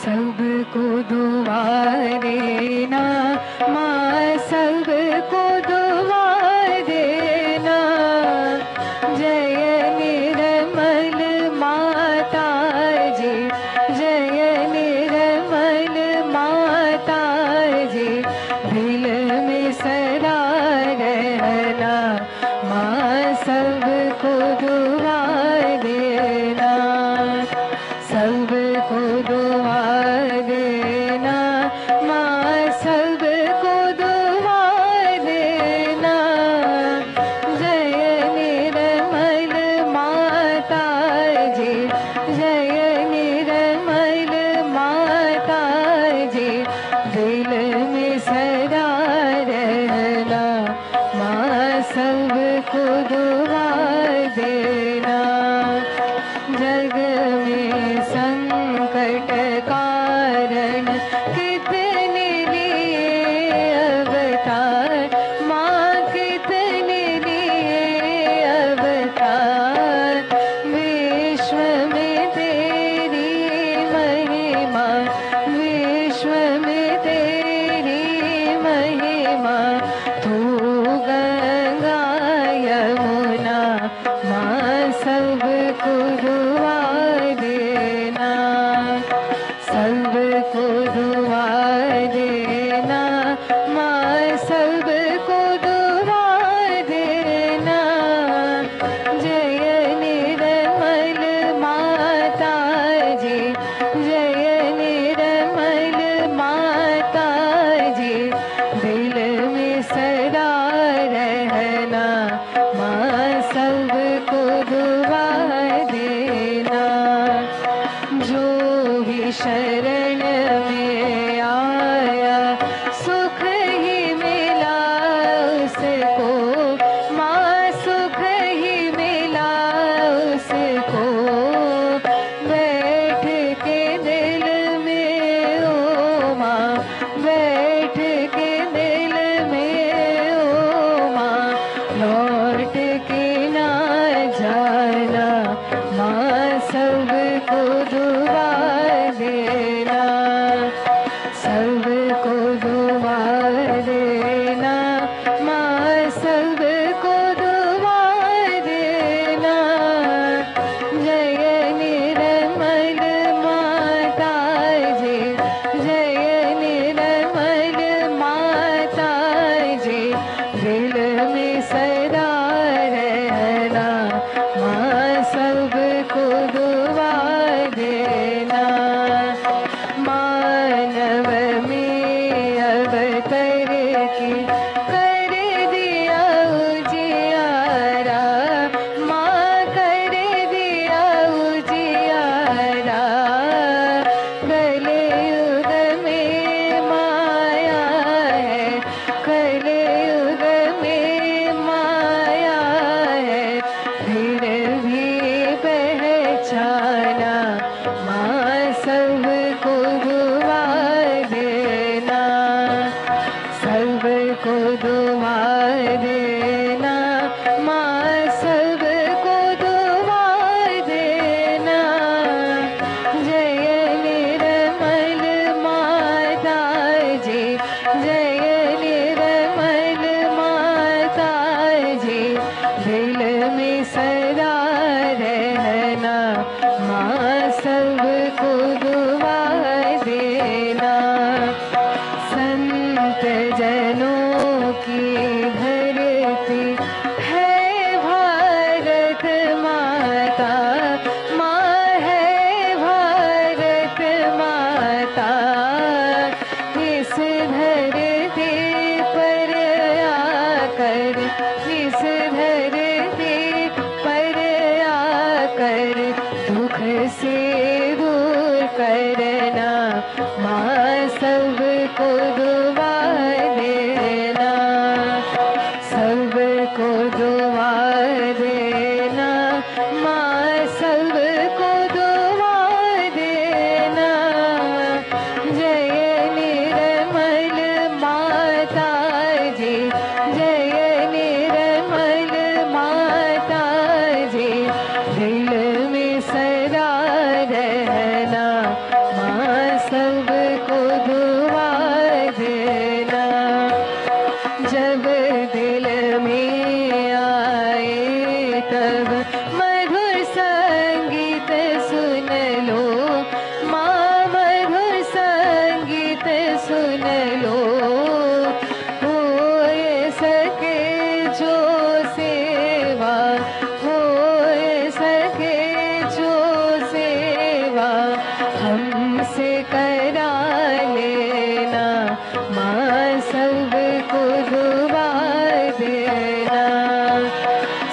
सबको दुआ देना माँ, सबको दुआ देना। जय निर्मल माता जी, जय निर्मल माता जी, दिल में सदा रहना माँ, सबको दुआ देना, सबको दुआ देना माँ, सबको दुआ देना। जय निर्मल माता जी, जय निर्मल माता जी, दिल में सदा रहना माँ, सबको दुआ देना। जग में संकट कारण कितने लिए अवतार माँ, कितने लिए अवतार। विश्व में तेरी महिमा, विश्व में तेरी महिमा। तू गंगा यमुना माँ, सबको दुआ देना, सबको दुआ देना माँ, सबको दुआ देना। जय निर्मल माता जी, जय निर्मल माता जी, दिल में सदा रहना माँ, सबको दुआ देना। जो भी शरण में आया सुख ही मिला उसको माँ, सुख ही मिला उसको। बैठ के दिल में ओ माँ, बैठ के दिल में ओ माँ, लौट के ना जाना माँ, सबको दुआ देना, सबको दुआ देना माँ, सबको दुआ देना। जय निर्मल माता जी, जय निर्मल माता जी, दिल में सदा रहना माँ, सबको दुआ देना। मानव में अवतर की कर दिया उजियारा माँ, कर दिया उजियारा। कलयुग में माया है, कलयुग में माया है, फिर भी पहचाना माँ, सबको दुआ सुन लो, हो सके जो सेवा, हो सके जो सेवा हमसे करा लेना, माँ सबको दुआ देना,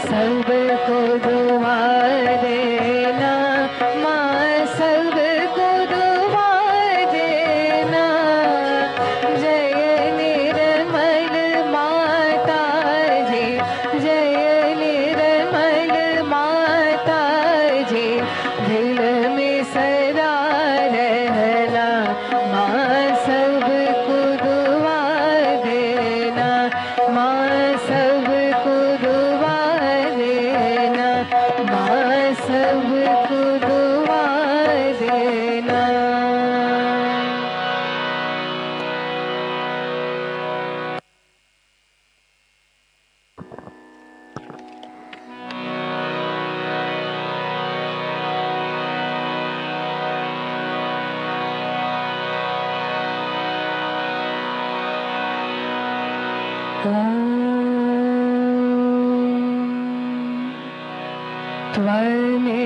सबको दुआ देना, माँ सबको दुआ देना। जय निर्मल माता जी, जय निर्मल माता जी, दिल में सदा रहना, माँ सबको दुआ देना, माँ सबको दुआ देना, माँ सबको दुआ देना।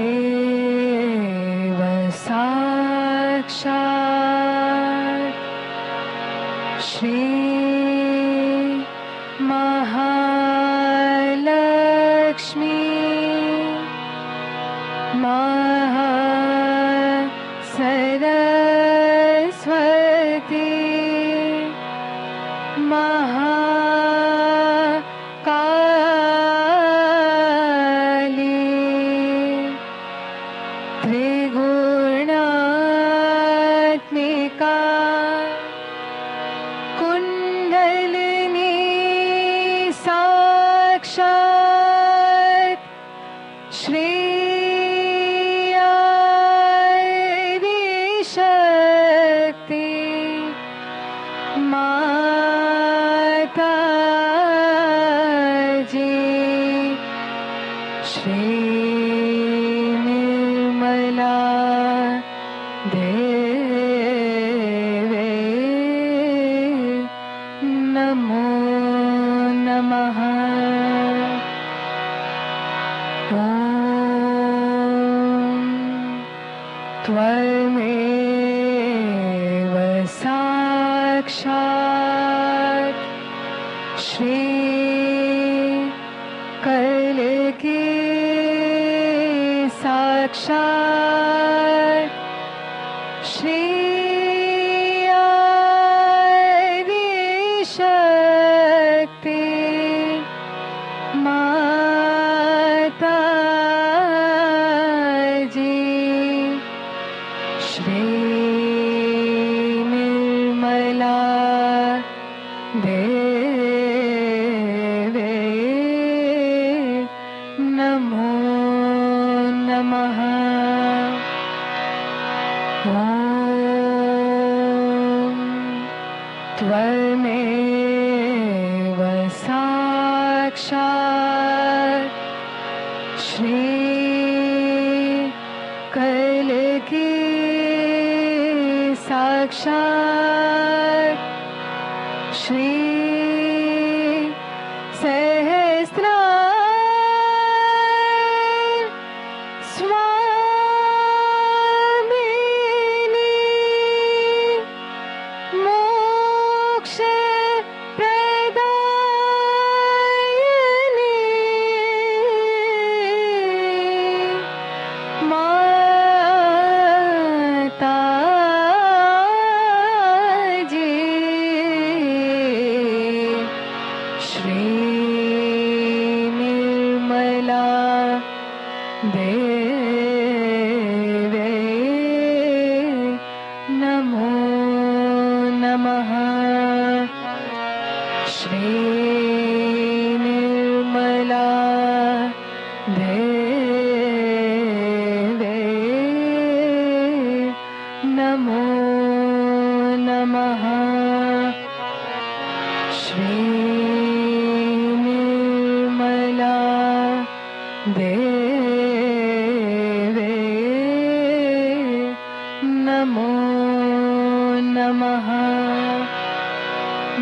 त्वमेव साक्षात् श्री महालक्ष्मी महासरस्वती महाकाली त्रिगुणात्मिका कुंडलिनी साक्षात् श्री शक्ति माता जी, श्री निर्मला देवे नमो नमः। त्वमेव साक्षात् श्री कल्कि साक्षात् श्री आदिशक्ति माता जी, श्री निर्मला देवे नमो नमः। ॐ त्वमेव साक्षात् श्री कल्कि साक्षात् श्री सहस्रार स्वामिनी मोक्ष प्रदायिनी माता जी, श्री निर्मला देवे नमो नमः। श्री निर्मला देवे नमो नमः। श्री निर्मला देवे नमो नमः। नमः।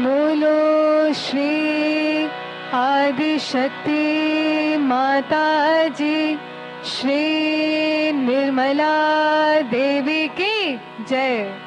बोलो श्री आदि शक्ति माता जी, श्री निर्मला देवी की जय।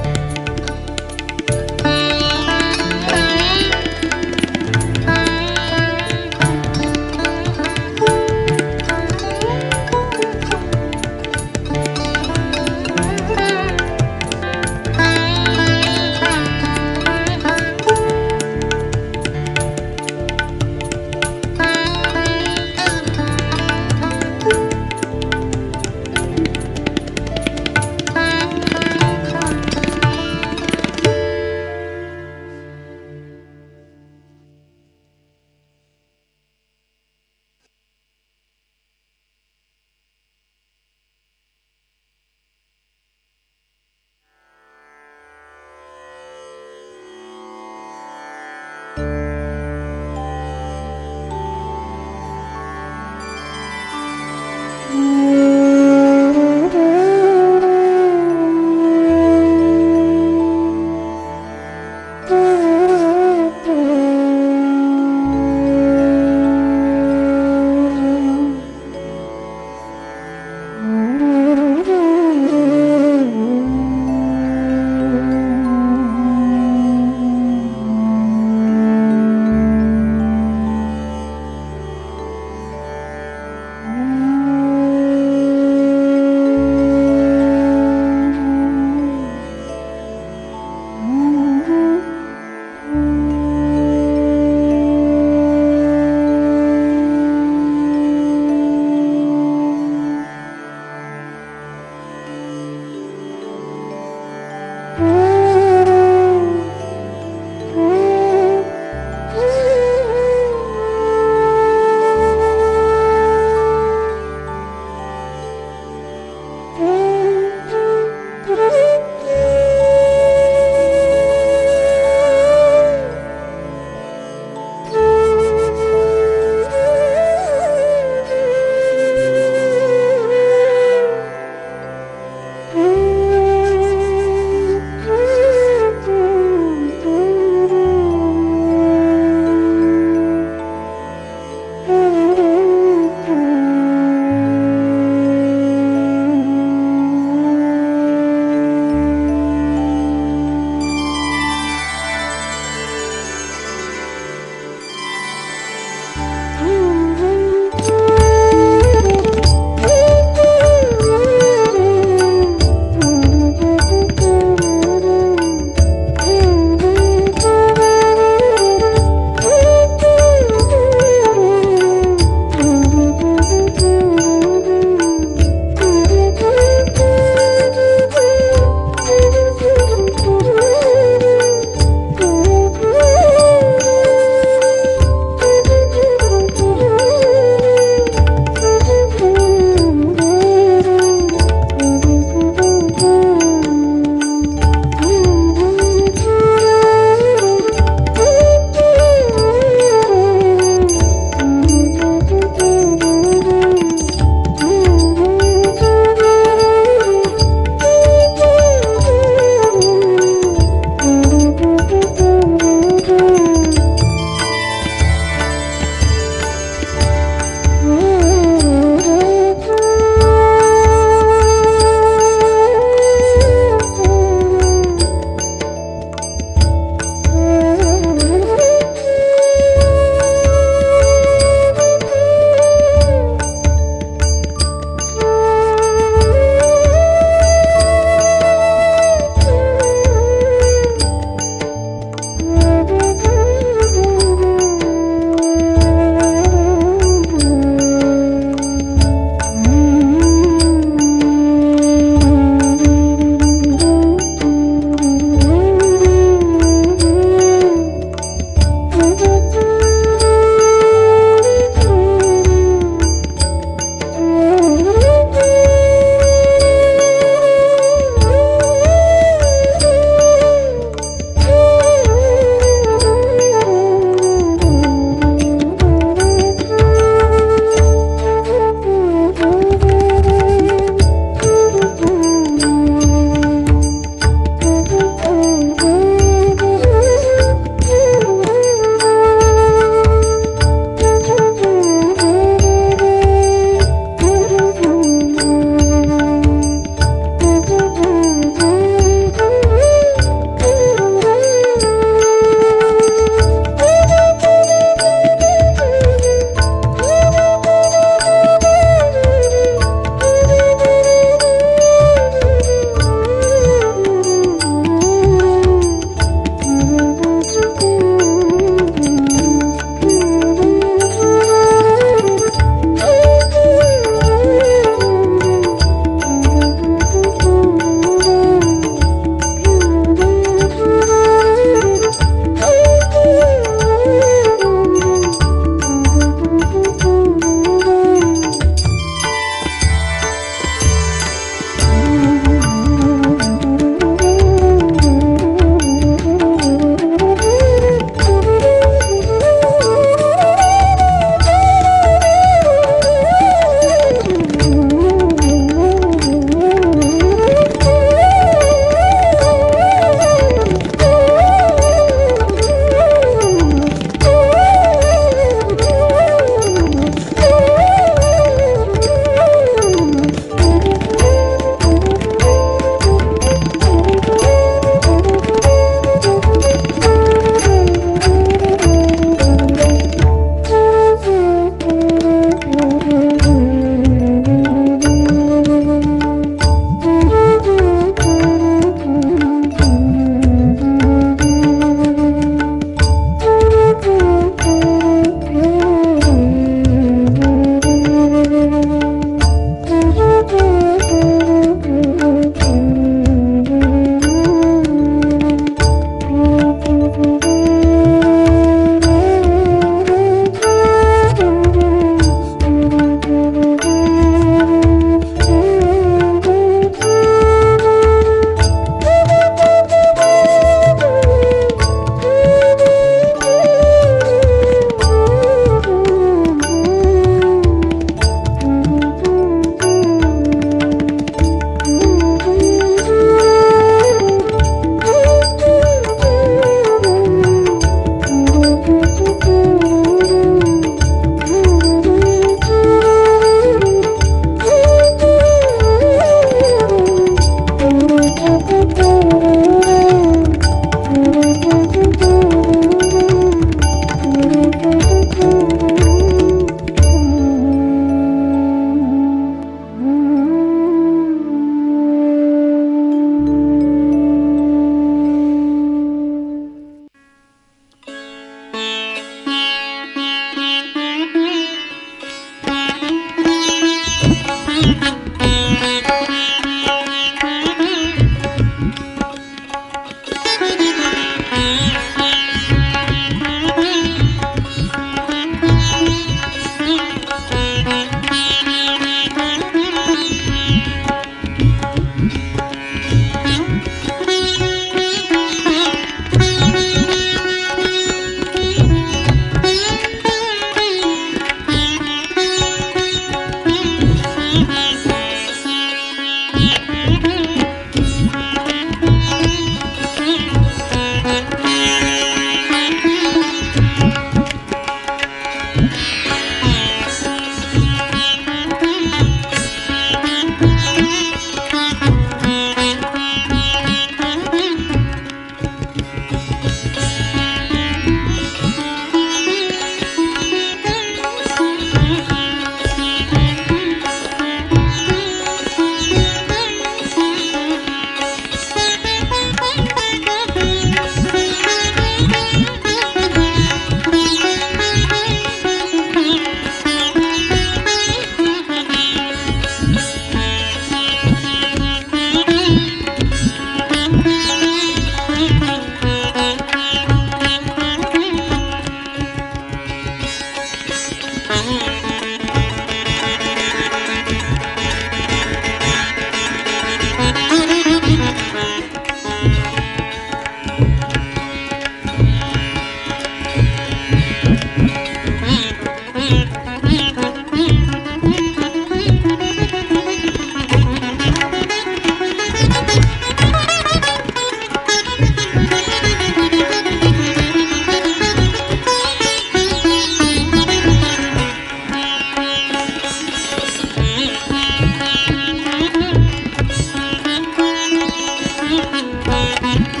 Thank you.